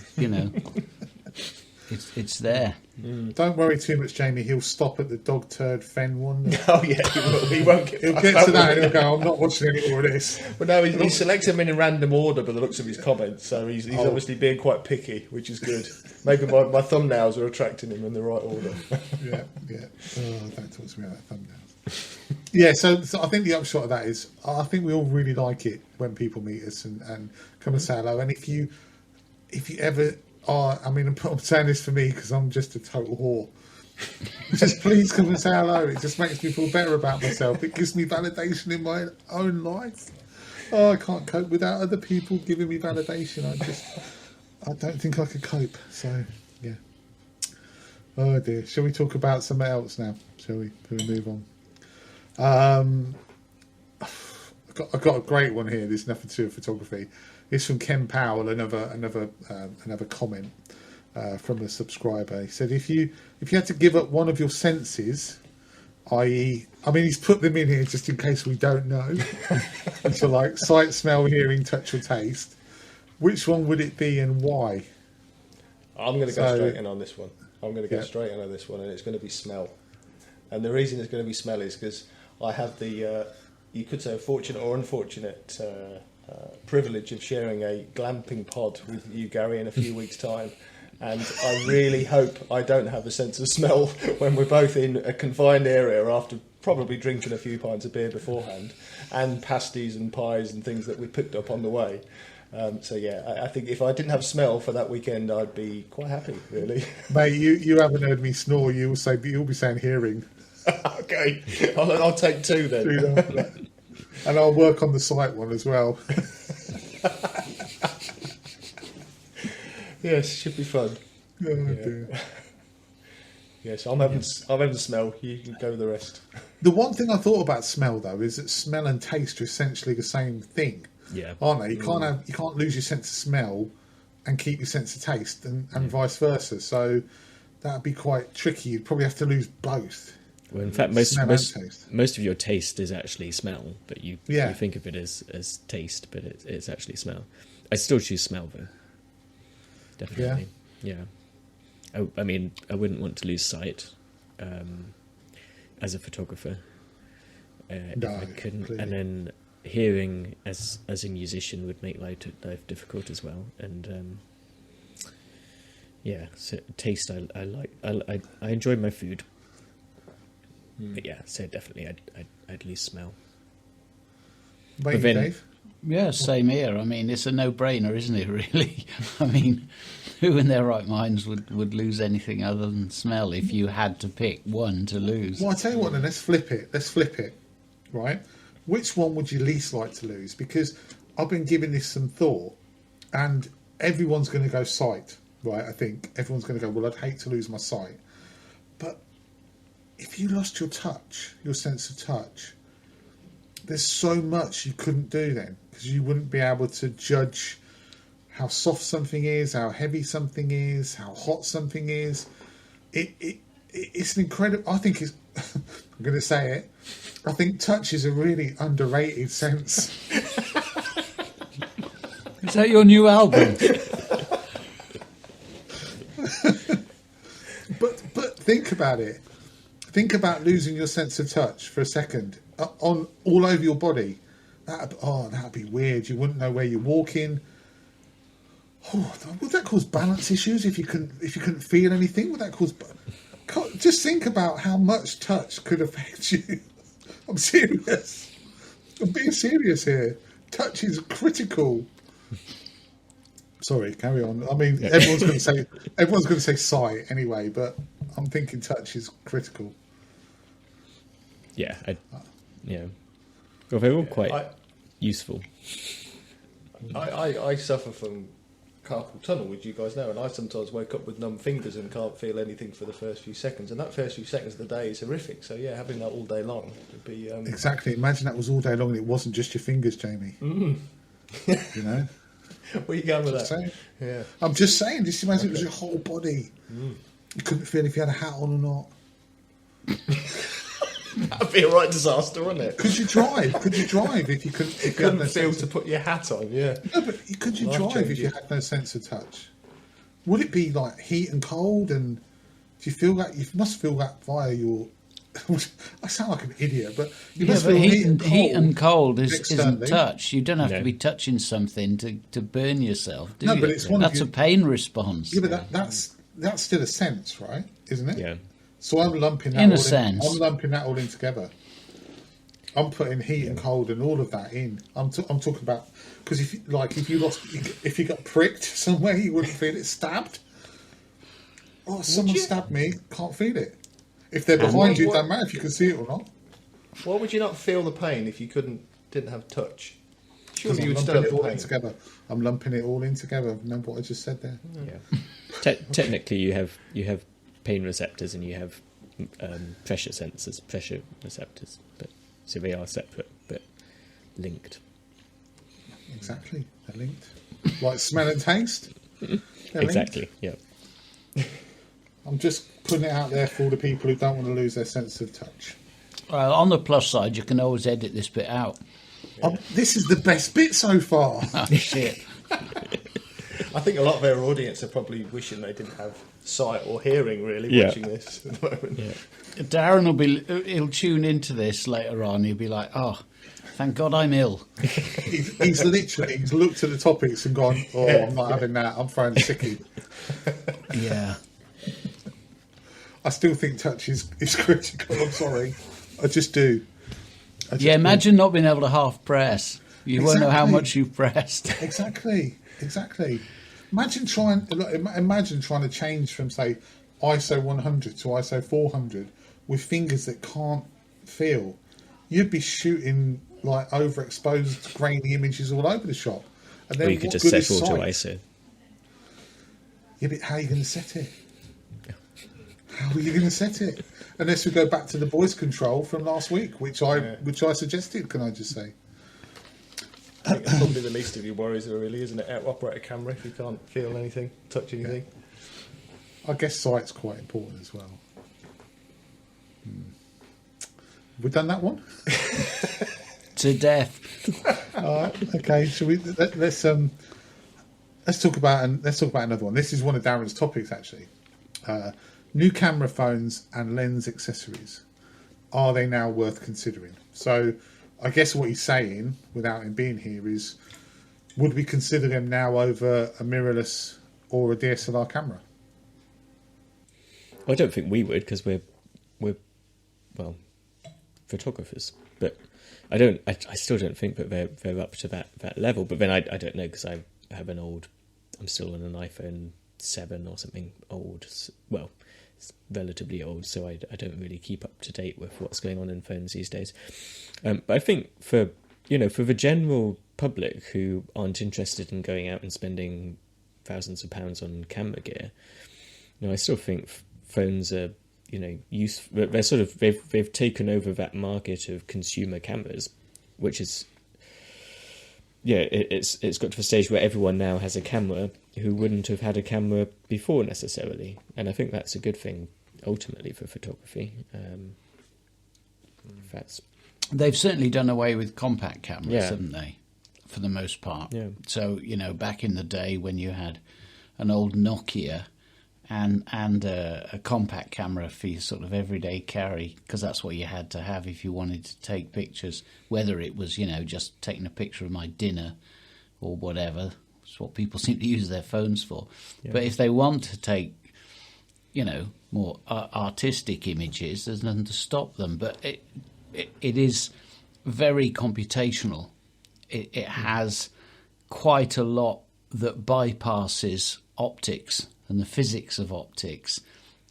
it's there. Don't worry too much, Jamie. He'll stop at the dog turd fen one. Oh yeah, he will. He won't get. He'll get to that and he'll go, I'm not watching any more of this. But no, he selects them in a random order by the looks of his comments, so he's obviously being quite picky, which is good. Maybe my thumbnails are attracting him in the right order. Yeah. Oh, don't talk to me about thumbnails. Yeah, so I think the upshot of that is I think we all really like it when people meet us and come and say hello. And if you ever are, I mean, I'm saying this for me because I'm just a total whore. Just please come and say hello. It just makes me feel better about myself. It gives me validation in my own life. Oh, I can't cope without other people giving me validation. I don't think I could cope. So, yeah. Oh dear. Shall we talk about something else now? Shall we move on? I've got a great one here. There's nothing to do with photography. It's from Ken Powell, another comment from a subscriber. He said, if you had to give up one of your senses, i.e., I mean, he's put them in here just in case we don't know, so like sight, smell, hearing, touch, or taste, which one would it be and why? I'm going to go straight in on this one. I'm going to go straight in on this one, and it's going to be smell. And the reason it's going to be smell is because I have the, you could say, fortunate or unfortunate privilege of sharing a glamping pod with you, Gary, in a few weeks' time. And I really hope I don't have a sense of smell when we're both in a confined area after probably drinking a few pints of beer beforehand, and pasties and pies and things that we picked up on the way. So yeah, I think if I didn't have smell for that weekend, I'd be quite happy, really. Mate, you haven't heard me snore. You'll be saying hearing. Okay, I'll take two then. And I'll work on the sight one as well. Yes, should be fun. Oh, dear. Yes, I'm having smell. You can go with the rest. The one thing I thought about smell though is that smell and taste are essentially the same thing. Yeah, aren't they? You can't lose your sense of smell and keep your sense of taste, and vice versa. So that'd be quite tricky. You'd probably have to lose both. Well, in fact, most of your taste is actually smell, but you think of it as taste, but it's actually smell. I still choose smell though. Definitely. Yeah. I mean, I wouldn't want to lose sight as a photographer if I couldn't. Clearly. And then hearing as a musician would make life difficult as well. And so taste I like. I enjoy my food. But yeah, so definitely I'd lose smell. Dave? Yeah, same here. I mean, it's a no-brainer, isn't it, really? I mean, who in their right minds would lose anything other than smell if you had to pick one to lose? Well, I'll tell you what then, let's flip it, right? Which one would you least like to lose? Because I've been giving this some thought, and everyone's going to go sight, right? I think everyone's going to go, well, I'd hate to lose my sight. But if you lost your touch, your sense of touch, there's so much you couldn't do then, because you wouldn't be able to judge how soft something is, how heavy something is, how hot something is. It's an incredible. I think it's. I'm going to say it. I think touch is a really underrated sense. Is that your new album? But think about it. Think about losing your sense of touch for a second on all over your body. That'd be weird. You wouldn't know where you're walking. Oh, would that cause balance issues if you couldn't feel anything? Would that cause? Just think about how much touch could affect you. I'm serious. I'm being serious here. Touch is critical. Sorry, carry on. I mean, everyone's going to say sight anyway, but I'm thinking touch is critical. Yeah, Well, they're all quite useful. I suffer from carpal tunnel, which you guys know, and I sometimes wake up with numb fingers and can't feel anything for the first few seconds, and that first few seconds of the day is horrific. So yeah, having that all day long would be exactly. Imagine that was all day long and it wasn't just your fingers, Jamie. You know. Where are you going with that? Saying. Yeah, I'm just saying. Just imagine it was your whole body. You couldn't feel if you had a hat on or not. That'd be a right disaster, wouldn't it? Could you drive? If you couldn't feel to put your hat on? Yeah. No, but could you drive if you had no sense of touch? Would it be like heat and cold and Do you feel that? You must feel that via your. I sound like an idiot, but you Yeah, must but feel heat and cold isn't externally. touch. You don't have No. to be touching something to burn yourself, do No, you? but it's one of That's your- a pain response. Yeah, but that's still a sense, right? Isn't it? Yeah. So I'm lumping that In a all sense. I'm lumping that all in together. I'm putting heat and cold and all of that in. I'm talking about because if you got pricked somewhere, you wouldn't feel it. Stabbed. Oh, someone stabbed me. Can't feel it. If they're behind you, it doesn't matter if you can see it or not. Why would you not feel the pain if you didn't have touch? Because Surely I'm you would still lumping have it the all in pain. together. I'm lumping it all in together. Remember what I just said there? Yeah. Technically, you have pain receptors and you have pressure sensors, pressure receptors, but so they are separate but linked. Exactly. They're linked. Like smell and taste. They're linked. Exactly. Yeah. I'm just putting it out there for all the people who don't want to lose their sense of touch. Well, on the plus side, you can always edit this bit out. This is the best bit so far. Oh, shit. I think a lot of our audience are probably wishing they didn't have sight or hearing, really, Yeah. watching this at the moment. Yeah. Darren he'll tune into this later on. He'll be like, "Oh, thank God I'm ill." He's looked at the topics and gone, "Oh, I'm not having that. I'm throwing a sickie." Yeah. I still think touch is critical. I'm sorry, I just do. Yeah, imagine not being able to half press. You won't know how Exactly. much you've pressed. Exactly. Imagine trying to change from say ISO 100 to ISO 400 with fingers that can't feel. You'd be shooting like overexposed, grainy images all over the shop. And then Or you could what just good set is auto sight? ISO. Yeah, but how are you going to set it? How are you going to set it? Unless we go back to the voice control from last week, which I suggested. Can I just say? I think it's probably the least of your worries, really, isn't it? Operator camera, if you can't feel anything, touch anything. I guess sight's quite important as well. We've done that one. To death. All right. Okay. Shall we? Let's talk about another one. This is one of Darren's topics actually. New camera phones and lens accessories. Are they now worth considering? So, I guess what he's saying, without him being here, is would we consider them now over a mirrorless or a DSLR camera? I don't think we would because we're photographers, but I still don't think that they're up to that level. But then I don't know because I have I'm still on an iPhone 7 or something old. Well, it's relatively old, so I don't really keep up to date with what's going on in phones these days. But I think for the general public who aren't interested in going out and spending thousands of pounds on camera gear, I still think phones are useful. They're sort of they've taken over that market of consumer cameras, which is it's got to the stage where everyone now has a camera who wouldn't have had a camera before necessarily, and I think that's a good thing ultimately for photography. They've certainly done away with compact cameras, Yeah. haven't they? For the most part. Yeah. So, back in the day when you had an old Nokia and a compact camera for your sort of everyday carry, because that's what you had to have if you wanted to take pictures, whether it was, just taking a picture of my dinner or whatever. It's what people seem to use their phones for. Yeah. But if they want to take, more artistic images, there's nothing to stop them. But it is very computational. It has quite a lot that bypasses optics and the physics of optics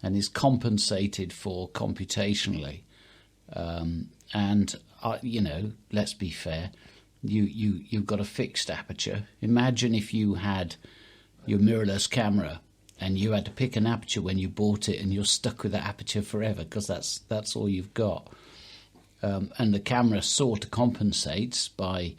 and is compensated for computationally. Let's be fair, you've got a fixed aperture. Imagine if you had your mirrorless camera and you had to pick an aperture when you bought it and you're stuck with that aperture forever because that's all you've got. And the camera sort of compensates by,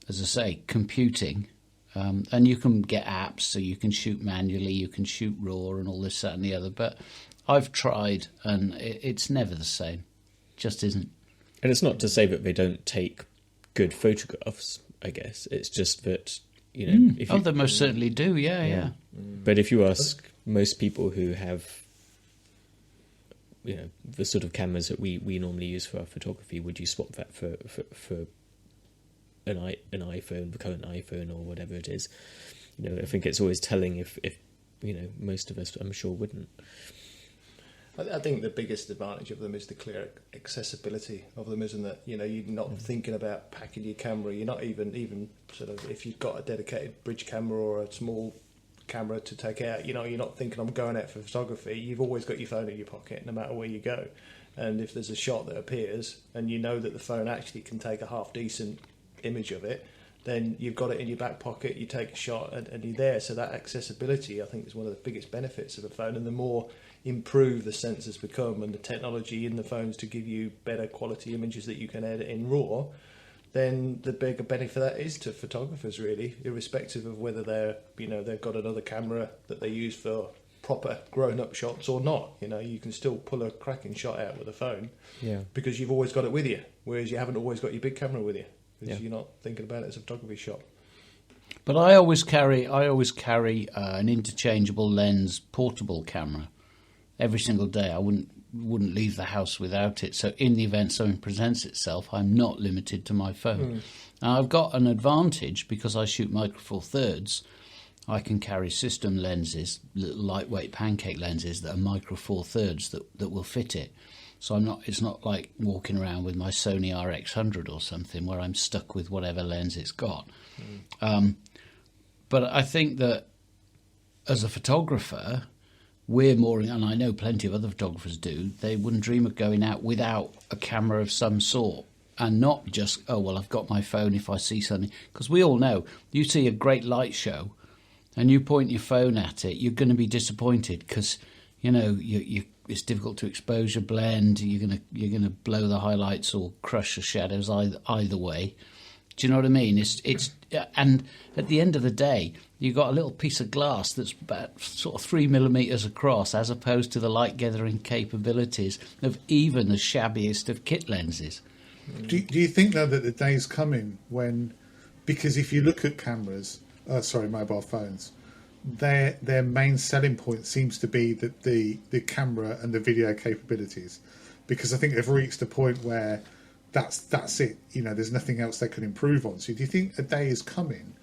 as I say, computing. And you can get apps, so you can shoot manually, you can shoot RAW and all this, that and the other. But I've tried, and it's never the same. It just isn't. And it's not to say that they don't take good photographs, I guess. It's just that, They most certainly do, yeah. But if you ask most people who have the sort of cameras that we normally use for our photography, would you swap that for an iPhone, the current iPhone or whatever it is? I think it's always telling if most of us, I'm sure, wouldn't. I think the biggest advantage of them is the clear accessibility of them, isn't it? You're not thinking about packing your camera. You're not even sort of, if you've got a dedicated bridge camera or a small camera to take out, you're not thinking I'm going out for photography. You've always got your phone in your pocket no matter where you go. And if there's a shot that appears and you know that the phone actually can take a half decent image of it, then you've got it in your back pocket, you take a shot and you're there. So that accessibility, I think, is one of the biggest benefits of the phone. And the more improved the sensors become and the technology in the phones to give you better quality images that you can edit in RAW, then the bigger benefit that is to photographers, really, irrespective of whether they've got another camera that they use for proper grown-up shots or not. You can still pull a cracking shot out with a phone, because you've always got it with you, whereas you haven't always got your big camera with you, because you're not thinking about it as a photography shot. But I always carry an interchangeable lens portable camera every single day. I wouldn't leave the house without it. So in the event something presents itself, I'm not limited to my phone. Now, I've got an advantage because I shoot micro four thirds. I can carry system lenses, little lightweight pancake lenses that are micro four thirds that will fit it. So it's not like walking around with my Sony RX100 or something where I'm stuck with whatever lens it's got. But I think that as a photographer, we're more, and I know plenty of other photographers do, they wouldn't dream of going out without a camera of some sort, and not just, I've got my phone if I see something. Because we all know, you see a great light show and you point your phone at it, you're going to be disappointed because, it's difficult to expose your blend, you're going to blow the highlights or crush the shadows either way. Do you know what I mean? It's and at the end of the day, you've got a little piece of glass that's about sort of 3 millimeters across, as opposed to the light gathering capabilities of even the shabbiest of kit lenses. Do you think though that the day's coming when, because if you look at cameras, mobile phones, their main selling point seems to be that the camera and the video capabilities, because I think they've reached a point where that's it. There's nothing else they can improve on. So do you think a day is coming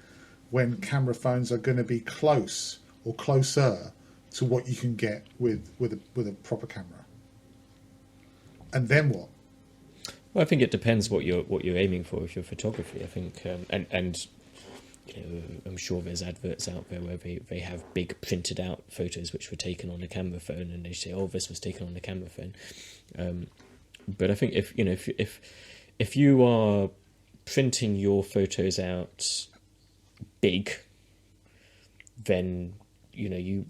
when camera phones are going to be close or closer to what you can get with a proper camera? And then what? Well, I think it depends what you're aiming for with your photography. I think, I'm sure there's adverts out there where they have big printed out photos which were taken on a camera phone, and they say, this was taken on a camera phone. But I think if you are printing your photos out big, then you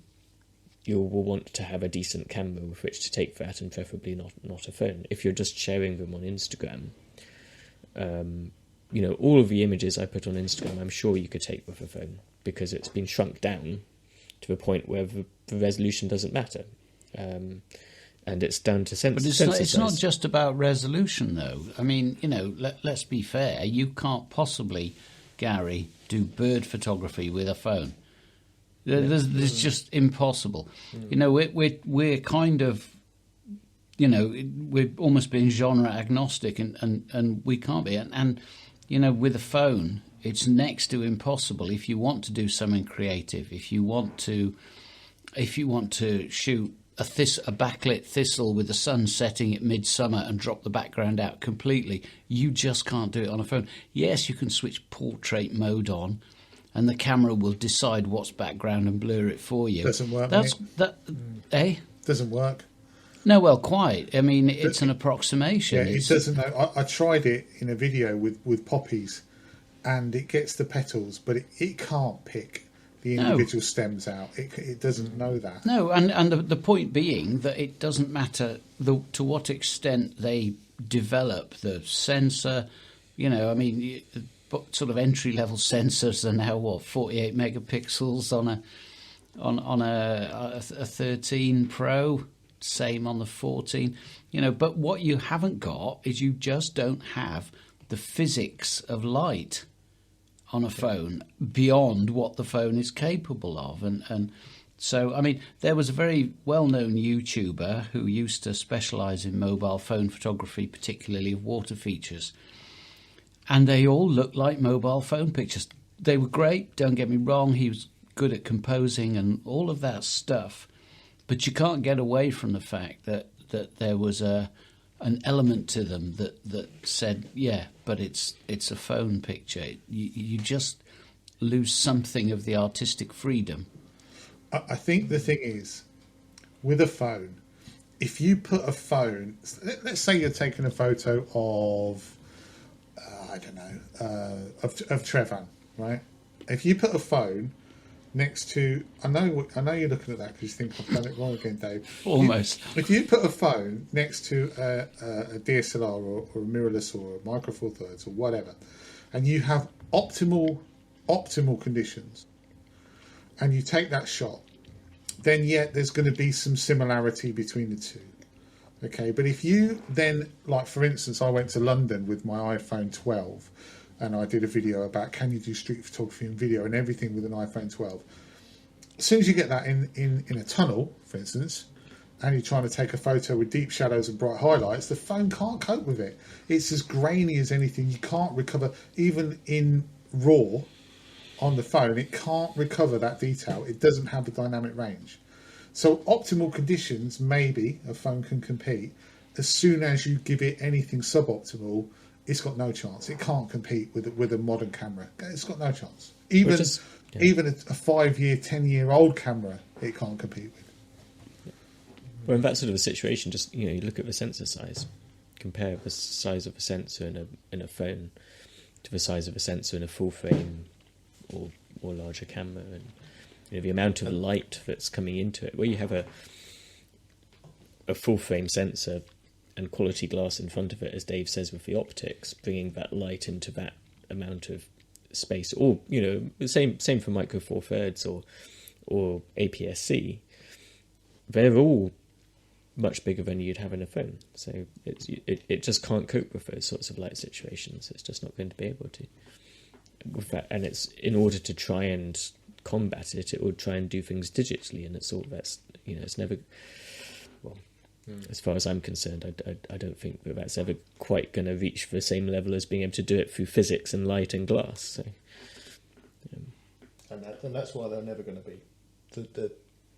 will want to have a decent camera with which to take that, and preferably not a phone. If you're just sharing them on Instagram, all of the images I put on Instagram, I'm sure you could take with a phone, because it's been shrunk down to the point where the resolution doesn't matter. And it's down to sensor size. But it's not just about resolution, though. I mean, let's be fair. You can't possibly, Gary, do bird photography with a phone. There's just impossible. We're kind of, we're almost being genre agnostic, and we can't be. And with a phone, it's next to impossible. If you want to do something creative, if you want to shoot a backlit thistle with the sun setting at midsummer and drop the background out completely, you just can't do it on a phone. Yes, you can switch portrait mode on, and the camera will decide what's background and blur it for you. Doesn't work. Doesn't work. No, well, quite. I mean, it's an approximation. Yeah, it doesn't. I tried it in a video with Puppies, and it gets the petals, but it can't pick the individual stems out. It doesn't know that. No, and the point being that it doesn't matter to what extent they develop the sensor. Sort of entry level sensors are now 48 megapixels on a 13 Pro. Same on the 14. But what you haven't got is you just don't have the physics of light on a phone beyond what the phone is capable of, and So, I mean, there was a very well-known YouTuber who used to specialise in mobile phone photography, particularly of water features. And they all looked like mobile phone pictures. They were great, don't get me wrong. He was good at composing and all of that stuff. But you can't get away from the fact that there was an element to them that said, yeah, but it's a phone picture. You just lose something of the artistic freedom. I think the thing is, with a phone, if you put a phone, let's say you're taking a photo of, I don't know, of Trevor, right? If you put a phone next to, I know you're looking at that because you think I've done it wrong again, Dave. Almost. If you put a phone next to a DSLR or a mirrorless or a Micro Four Thirds or whatever, and you have optimal conditions, and you take that shot, then there's going to be some similarity between the two. Okay, but if you then, like for instance, I went to London with my iPhone 12 and I did a video about can you do street photography and video and everything with an iPhone 12. As soon as you get that in a tunnel, for instance, and you're trying to take a photo with deep shadows and bright highlights, the phone can't cope with it. It's as grainy as anything. You can't recover, even in RAW, on the phone, it can't recover that detail. It doesn't have the dynamic range. So optimal conditions, maybe a phone can compete. As soon as you give it anything suboptimal, it's got no chance. It can't compete with a modern camera. It's got no chance. Even a 5-year, 10-year-old camera, it can't compete with. Well, in that sort of a situation, just you look at the sensor size, compare the size of a sensor in a phone to the size of a sensor in a full frame or larger camera, and the amount of light that's coming into it. Where you have a full frame sensor and quality glass in front of it, as Dave says with the optics, bringing that light into that amount of space, or same for Micro Four Thirds or APS-C. They're all much bigger than you'd have in a phone, so it just can't cope with those sorts of light situations. It's just not going to be able to. With that, and it's in order to try and combat it would try and do things digitally, and it's all that's it's never, well, as far as I'm concerned, I don't think that's ever quite going to reach the same level as being able to do it through physics and light and glass. So, and that's why they're never going to be the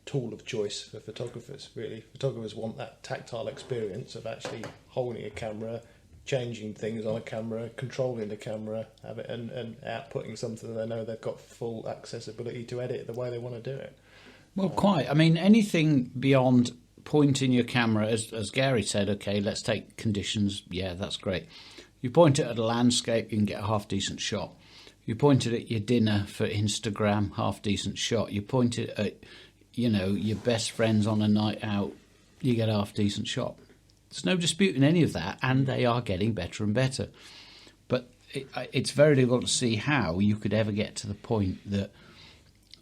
tool of choice for photographers. Really, photographers want that tactile experience of actually holding a camera, changing things on a camera, controlling the camera, and outputting something that they know they've got full accessibility to edit the way they want to do it. Well, quite. I mean, anything beyond pointing your camera, as Gary said, okay, let's take conditions. Yeah, that's great. You point it at a landscape, you can get a half-decent shot. You point it at your dinner for Instagram, half-decent shot. You point it at, your best friends on a night out, you get a half-decent shot. There's no disputing any of that, and they are getting better and better. But it's very difficult to see how you could ever get to the point that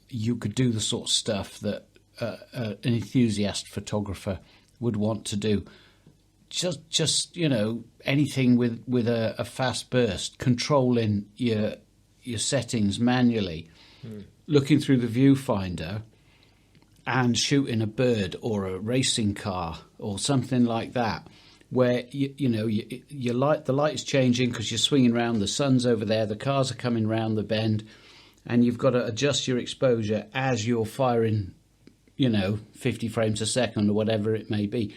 you could do the sort of stuff that an enthusiast photographer would want to do. Just anything with a fast burst, controlling your settings manually, looking through the viewfinder and shooting a bird or a racing car or something like that, where the light is changing because you're swinging around, the sun's over there, the cars are coming round the bend, and you've got to adjust your exposure as you're firing 50 frames a second or whatever it may be.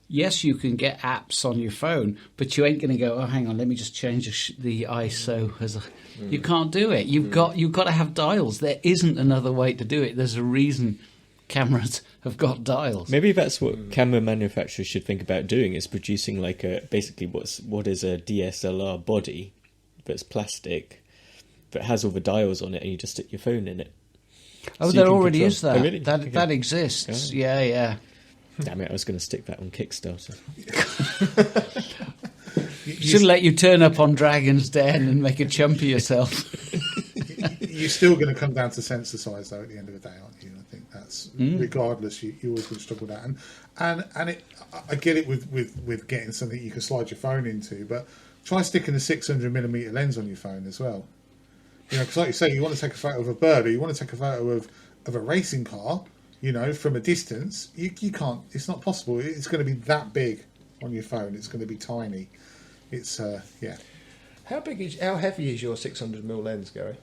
Yes, you can get apps on your phone, but you ain't going to go, oh, hang on, let me just change the ISO. You can't do it. You've got to have dials. There isn't another way to do it. There's a reason cameras have got dials. Maybe that's what camera manufacturers should think about doing, is producing like basically what is a DSLR body that's plastic, that has all the dials on it, and you just stick your phone in it. Oh, so there already is that. Oh, really? That exists. Yeah. Damn it, I was going to stick that on Kickstarter. Should let you turn up on Dragon's Den and make a chump of yourself. You're still going to come down to sensor size, though, at the end of the day, aren't you? I think that's, regardless, you're always going to struggle with that. And I get it with getting something you can slide your phone into, but try sticking a 600mm lens on your phone as well. Because like you say, you want to take a photo of a bird, or you want to take a photo of a racing car, You know, from a distance, you can't. It's not possible. It's going to be that big on your phone. It's going to be tiny. It's yeah. How heavy is your 600mm lens, Gary?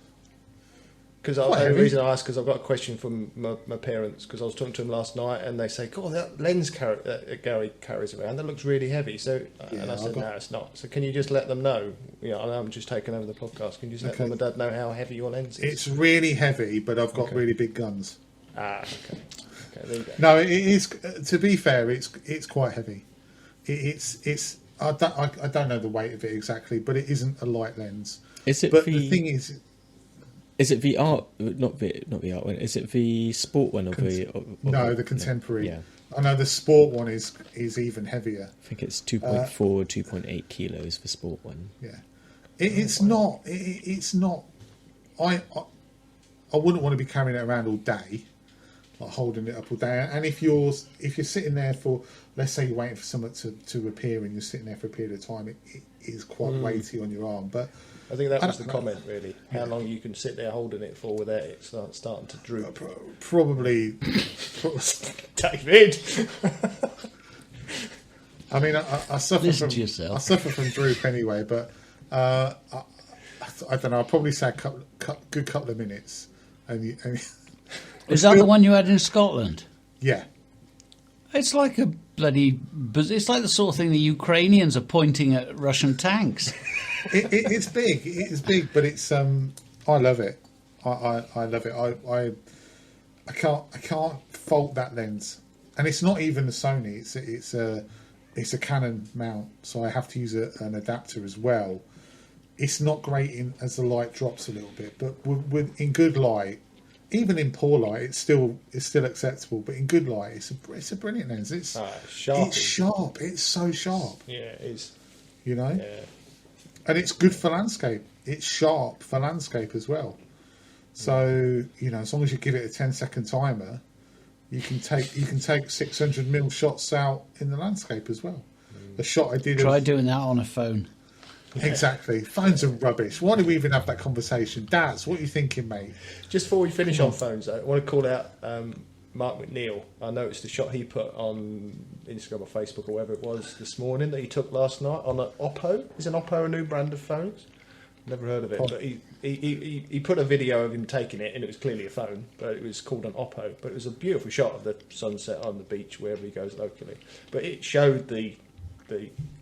Because Quite the heavy. reason I ask, because I've got a question from my parents, because I was talking to them last night, and they say, "God, that lens Gary carries around, that looks really heavy." So, and I said, "No, it's not." So, can you just let them know? You know, I know I'm just taking over the podcast. Can you just let mum and dad know how heavy your lens is? It's really heavy, but I've got really big guns. Okay. There you go. No, it is. To be fair, it's quite heavy. It's. I don't know the weight of it exactly, but it isn't a light lens. Is it? But the thing is. Is it the art? Not the art one. Is it the sport one No, the contemporary. Yeah. I know the sport one is even heavier. I think it's 2.4, 2.8 kilos for sport one. Yeah, it's not. It's not. I wouldn't want to be carrying it around all day, like holding it up all day. And if you're sitting there for, let's say you're waiting for someone to appear and you're sitting there for a period of time, it is quite weighty on your arm. But I think that was the comment, really. How long you can sit there holding it for without it starting to droop. probably. David! I mean, I suffer Listen from to yourself. I suffer from droop anyway, but I don't know. I'll probably say a good couple of minutes. And Is that the one you had in Scotland? yeah. It's like a bloody. It's like the sort of thing the Ukrainians are pointing at Russian tanks. It's big. It's big, but it's I love it. I love it. I can't fault that lens, and it's not even the Sony. It's a Canon mount, so I have to use an adapter as well. It's not great as the light drops a little bit, but in good light, even in poor light, it's still acceptable. But in good light, it's a brilliant lens. It's sharp. It's sharp. It's so sharp. Yeah, it is. You know. Yeah. And it's good for landscape. It's sharp for landscape as well. So, you know, as long as you give it a 10-second timer, you can take 600mm shots out in the landscape as well. The shot I did. Try doing that on a phone. Exactly. Phones are rubbish. Why do we even have that conversation? Daz, what are you thinking, mate? Just before we finish on phones, though, I want to call out Mark McNeil. I noticed the shot he put on Instagram or Facebook or wherever it was this morning that he took last night on an Oppo. Is an Oppo a new brand of phones? Never heard of it, but he put a video of him taking it, and it was clearly a phone, but it was called an Oppo. But it was a beautiful shot of the sunset on the beach wherever he goes locally. But it showed the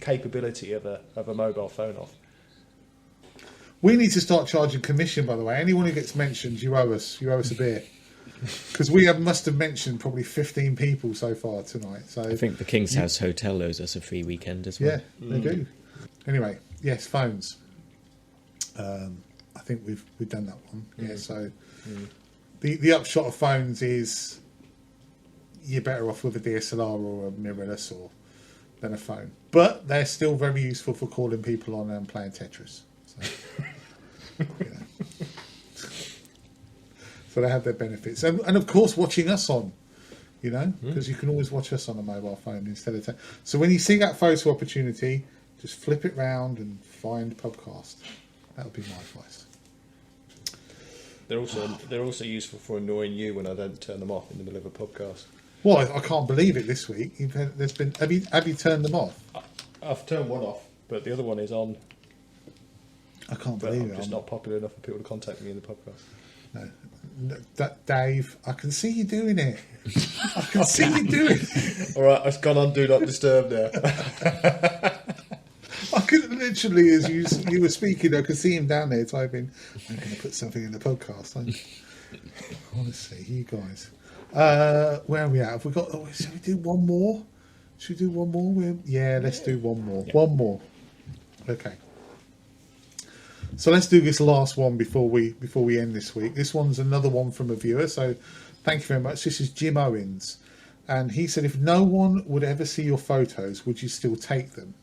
capability of a mobile phone off. We need to start charging commission, by the way. Anyone who gets mentioned, you owe us a beer. Because we must have mentioned probably 15 people so far tonight. So I think the King's House Hotel owes us a free weekend as well. yeah, they do. Anyway, yes, phones. I think we've done that one. Yeah. So the upshot of phones is you're better off with a DSLR or a mirrorless than a phone, but they're still very useful for calling people on and playing Tetris. So, so they have their benefits, and of course watching us on, you know, because you can always watch us on a mobile phone instead of. So when you see that photo opportunity, just flip it round and find Pubcast. That would be my advice. They're also useful for annoying you when I don't turn them off in the middle of a podcast. Well, I can't believe it this week. Have you turned them off? I've turned one off, but the other one is on. I can't But believe I'm it. just not popular enough for people to contact me in the podcast. No, Dave, I can see you doing it. I can see you doing it. All right, I've gone on Do Not Disturb now. I could literally, as you were speaking, I could see him down there typing, I'm going to put something in the podcast. Honestly, you guys. Where are we at? Have we got? Shall we do one more? Should we do one more? Yeah, let's do one more. Yeah. One more. Okay. So let's do this last one before we end this week. This one's another one from a viewer. So thank you very much. This is Jim Owens, and he said, if no one would ever see your photos, would you still take them?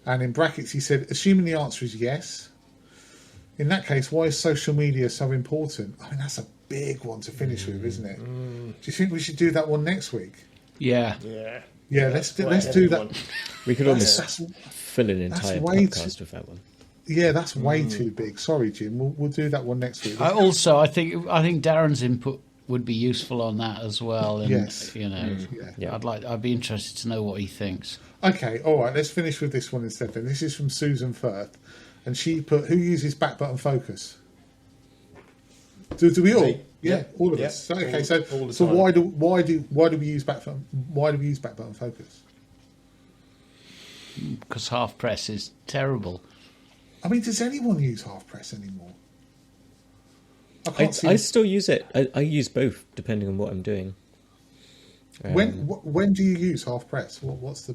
And in brackets, he said, assuming the answer is yes. In that case, why is social media so important? I mean, that's a big one to finish with, isn't it? Do you think we should do that one next week? Yeah. Yeah. Let's do that. We could almost fill an entire podcast with that one. Yeah, that's way too big. Sorry, Jim. We'll do that one next week. I think Darren's input would be useful on that as well. And, Yes. you know, Yeah. I'd be interested to know what he thinks. Okay, all right. Let's finish with this one instead. Then this is from Susan Firth, and she put, "Who uses back button focus?" Do we all? Me. Yeah, all of Yeah. us. So, okay, All the so time. why do we use back button focus? Because half press is terrible. I mean, does anyone use half press anymore? I can't see. I still use it. I use both depending on what I'm doing. When do you use half press? What's the?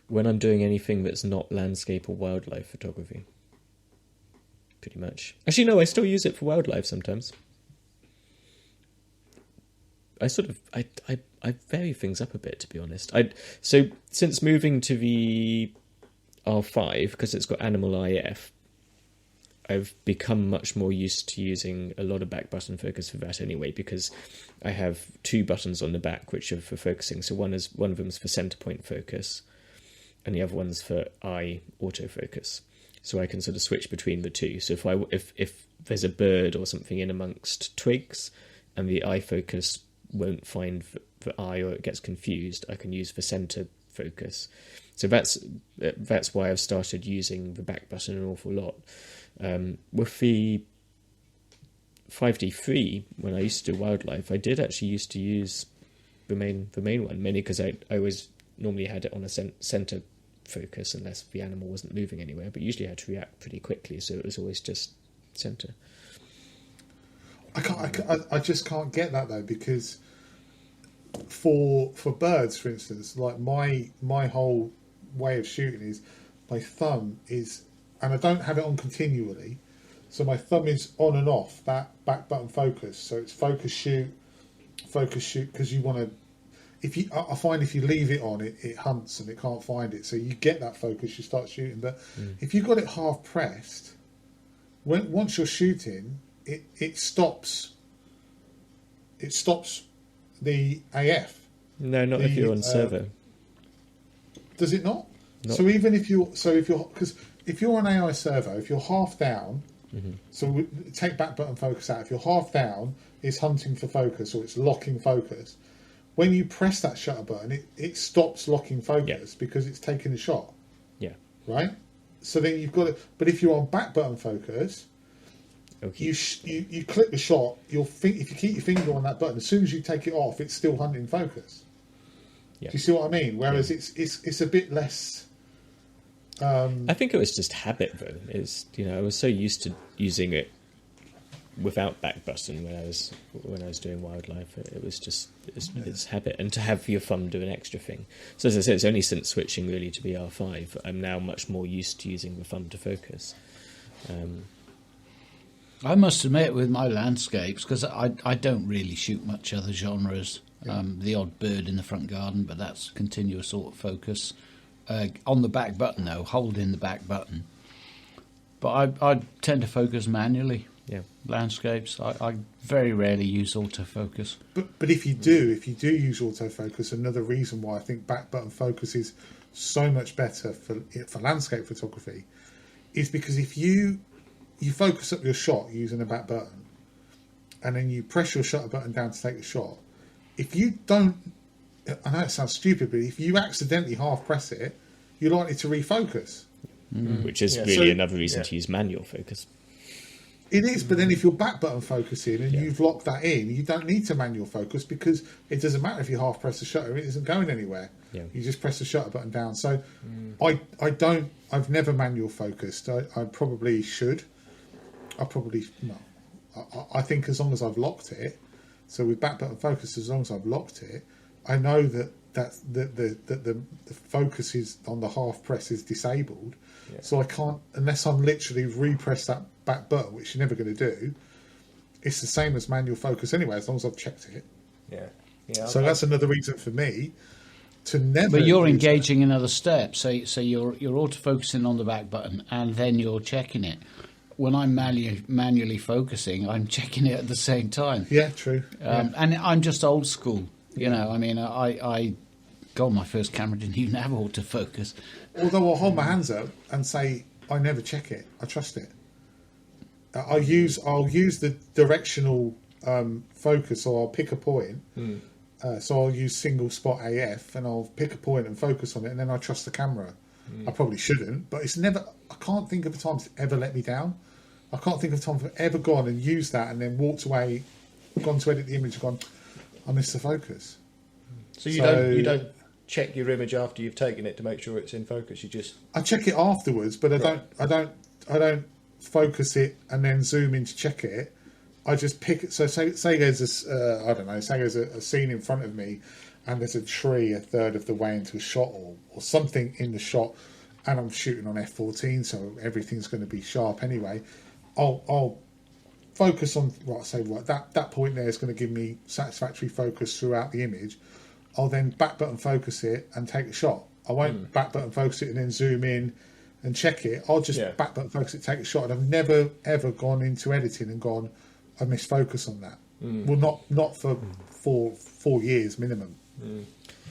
When I'm doing anything that's not landscape or wildlife photography. Pretty much. Actually, no, I still use it for wildlife sometimes. I vary things up a bit, to be honest. So since moving to the R5, because it's got animal IF, I've become much more used to using a lot of back button focus for that anyway, because I have two buttons on the back which are for focusing. So one of them's for center point focus, and the other one's for eye autofocus. So I can sort of switch between the two. So if there's a bird or something in amongst twigs, and the eye focus won't find the eye or it gets confused, I can use the center focus. So that's why I've started using the back button an awful lot. With the 5D3, when I used to do wildlife, I did actually used to use the main one, mainly because I always normally had it on a center focus unless the animal wasn't moving anywhere, but usually I had to react pretty quickly, so it was always just center. I just can't get that though, because for birds, for instance, like my whole way of shooting is my thumb is, and I don't have it on continually, so my thumb is on and off that back button focus. So it's focus shoot, because you want to. I find if you leave it on, it hunts and it can't find it. So you get that focus, you start shooting. But if you've got it half pressed, once you're shooting, it stops. It stops the AF. No, not if you're on servo. Does it not? Not. So even if you're because if you're on AI servo, if you're half down, so take back button focus out. If you're half down, it's hunting for focus or it's locking focus. When you press that shutter button, it stops locking focus because it's taking a shot. Yeah. Right. So then you've got it. But if you're on back button focus, Okay. you click the shot. If you keep your finger on that button, as soon as you take it off, it's still hunting focus. Yeah. Do you see what I mean? Whereas it's a bit less. I think it was just habit though. I was so used to using it without back button when I was doing wildlife. It was just it's habit, and to have your thumb do an extra thing. So as I said, it's only since switching really to the R5 I'm now much more used to using the thumb to focus. I must admit, with my landscapes, because I don't really shoot much other genres. The odd bird in the front garden, but that's continuous autofocus. On the back button, though, holding the back button. But I tend to focus manually. Yeah. Landscapes. I very rarely use autofocus. But if you do use autofocus, another reason why I think back button focus is so much better for landscape photography is because if you focus up your shot using a back button, and then you press your shutter button down to take a shot, if you don't, I know it sounds stupid, but if you accidentally half press it, you're likely to refocus. Which is really another reason to use manual focus. It is, but then if you're back button focusing and you've locked that in, you don't need to manual focus because it doesn't matter if you half press the shutter; it isn't going anywhere. Yeah. You just press the shutter button down. So, I've never manual focused. I probably should. I think as long as I've locked it. So with back button focus, as long as I've locked it, I know that the focus is on the half press is disabled. Yeah. So I can't, unless I'm literally repress that back button, which you're never going to do. It's the same as manual focus anyway, as long as I've checked it. Yeah. So that's another reason for me to never. But you're engaging another step. So you're autofocusing on the back button, and then you're checking it. When I'm manually focusing, I'm checking it at the same time. Yeah, true. And I'm just old school. You know, I mean, my first camera didn't even have autofocus. Although I'll hold my hands up and say, I never check it. I trust it. I'll use the directional focus, or I'll pick a point. So I'll use single spot AF, and I'll pick a point and focus on it, and then I trust the camera. I probably shouldn't, but it's never. I can't think of a time it's ever let me down. I can't think of a time I've ever gone and used that and then walked away, gone to edit the image, and gone, I missed the focus. So you don't check your image after you've taken it to make sure it's in focus. You just I check it afterwards, but I don't focus it and then zoom in to check it. I just pick it. So say there's a I don't know. Say there's a scene in front of me, and there's a tree a third of the way into a shot, or something in the shot, and I'm shooting on f14, so everything's going to be sharp anyway. I'll focus on that point there is going to give me satisfactory focus throughout the image. I'll then back button focus it and take a shot. I won't back button focus it and then zoom in and check it. I'll just back button focus it, take a shot. And I've never ever gone into editing and gone, I missed focus on that. Well, not for 4 years minimum.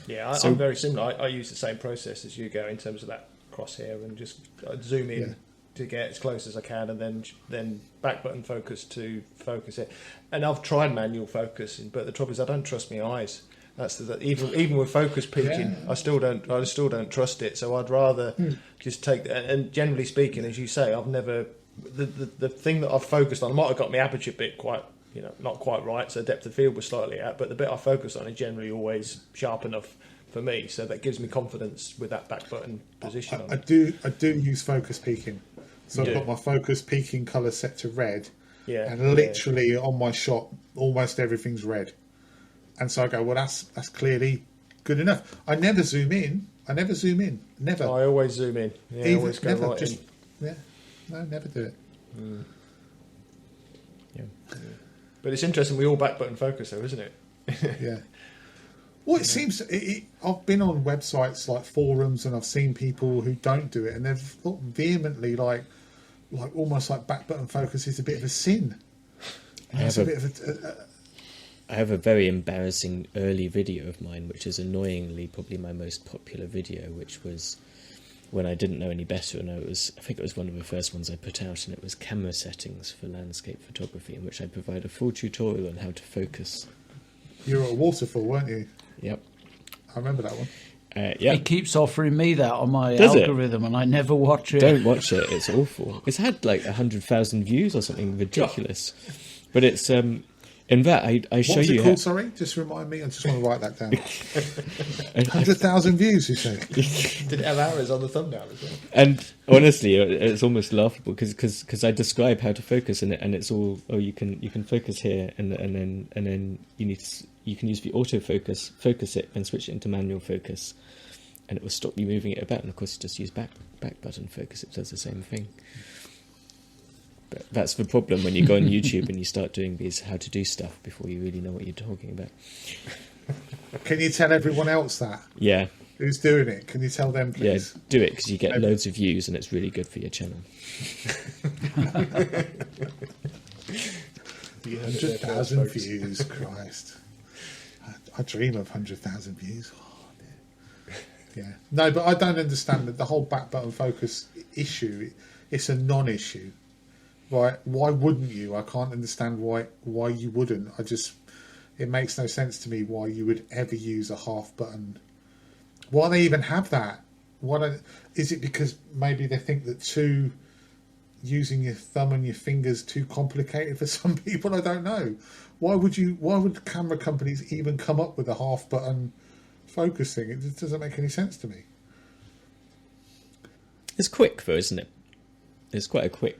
Yeah, I'm very similar. I use the same process as you go in terms of that crosshair, and just zoom in to get as close as I can, and then back button focus to focus it. And I've tried manual focusing, but the trouble is I don't trust my eyes. That's even with focus peaking, I still don't trust it. So I'd rather just take. And generally speaking, as you say, I've never the thing that I've focused on. I might have got my aperture bit quite, not quite right, so depth of field was slightly out. But the bit I focused on is generally always sharp enough for me, so that gives me confidence with that back button position. I do use focus peaking, so I've got my focus peaking color set to red, and literally on my shot, almost everything's red. And so I go, well, that's clearly good enough. I never zoom in. Never. I always zoom in. Yeah, I always go right in. Yeah, no, never do it. Yeah. But it's interesting. We all back button focus, though, isn't it? Yeah. Well, it seems. I've been on websites like forums, and I've seen people who don't do it, and they've thought vehemently like almost like back button focus is a bit of a sin. I have a very embarrassing early video of mine, which is annoyingly probably my most popular video, which was when I didn't know any better, and I think it was one of the first ones I put out, and it was camera settings for landscape photography, in which I provide a full tutorial on how to focus. You were at a waterfall, weren't you? Yep. I remember that one. It keeps offering me that on my algorithm, and I never watch it. Don't watch it, it's awful. It's had like 100,000 views or something ridiculous. But it's... in that, I show you... What's it called, sorry? Just remind me. I just want to write that down. 100,000 views, you say? Did it have arrows on the thumbnail as well? And honestly, it's almost laughable because I describe how to focus, and it's all, you can focus here, and then you can use the autofocus, focus it, and switch it into manual focus, and it will stop you moving it about. And of course, you just use back button focus. It does the same thing. But that's the problem when you go on YouTube and you start doing these how to do stuff before you really know what you're talking about. Can you tell everyone else that? Yeah. Who's doing it? Can you tell them, please? Yeah, do it, because you get loads of views and it's really good for your channel. 100,000 views, Christ. I dream of 100,000 views. Oh, dear. Yeah. No, but I don't understand that the whole back button focus issue. It's a non-issue. Right? Why wouldn't you? I can't understand why you wouldn't. It makes no sense to me why you would ever use a half button. Why they even have that? Is it because maybe they think that using your thumb and your fingers too complicated for some people? I don't know. Why would camera companies even come up with a half button focusing? It just doesn't make any sense to me. It's quick though, isn't it? It's quite a quick.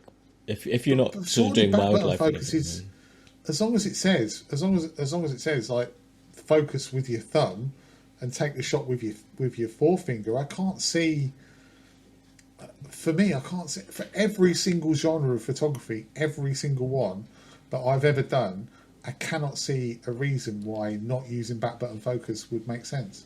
If you're not sort of doing wildlife, focus as long as it says like focus with your thumb and take the shot with your forefinger. I can't see. For me, I can't see for every single genre of photography, every single one that I've ever done. I cannot see a reason why not using back button focus would make sense.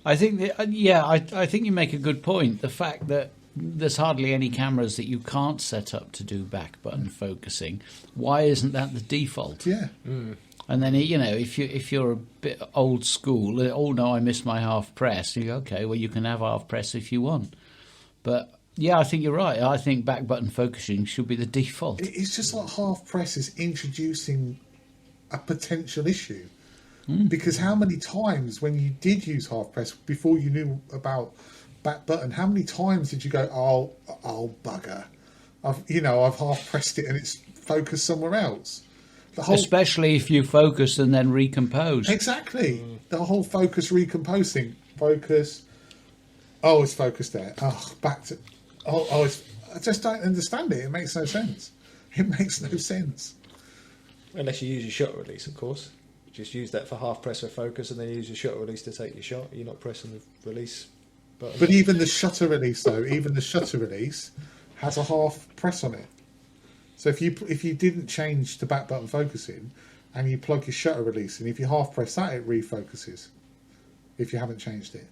I think I think you make a good point. The fact that there's hardly any cameras that you can't set up to do back button focusing. Why isn't that the default? Yeah. And then if you're a bit old school, no, I missed my half press. You go, okay, well you can have half press if you want, but Yeah, I think you're right. I think back button focusing should be the default. It's just like half press is introducing a potential issue. Because how many times when you did use half press before you knew about back button, how many times did you go, oh bugger, I've half pressed it and it's focused somewhere else. Especially if you focus and then recompose. Exactly. The whole focus recompose thing. Focus. Oh, it's focused there. Oh, back to. I just don't understand it. It makes no sense. It makes no sense. Unless you use your shutter release, of course. Just use that for half press for focus, and then use your shutter release to take your shot. You're not pressing the release button. But even the shutter release, though, has a half press on it. So if you didn't change to back button focusing, and you plug your shutter release in, if you half press that, it refocuses. If you haven't changed it.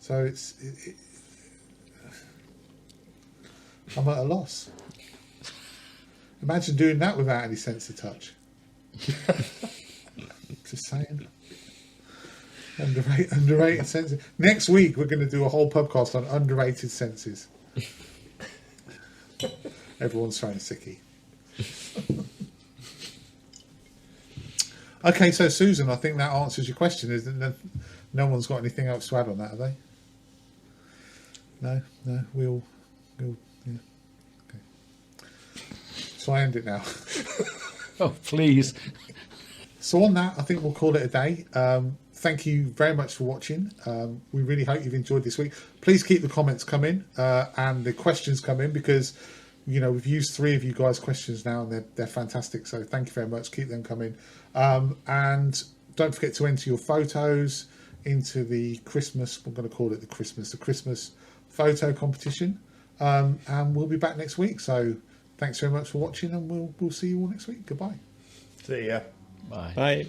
So I'm at a loss. Imagine doing that without any sense of touch. Just saying. Underrated senses. Next week we're going to do a whole podcast on underrated senses. Everyone's throwing sicky. Okay, so Susan, I think that answers your question. No one's got anything else to add on that, have they? No, we'll yeah. Okay. So I end it now. Oh, please. So on that, I think we'll call it a day. Thank you very much for watching. We really hope you've enjoyed this week. Please keep the comments coming and the questions coming, because we've used 3 of you guys' questions now, and they're fantastic. So thank you very much. Keep them coming. And don't forget to enter your photos into the Christmas. We're going to call it the Christmas photo competition. And we'll be back next week. So thanks very much for watching, and we'll see you all next week. Goodbye. See ya. Bye. Bye.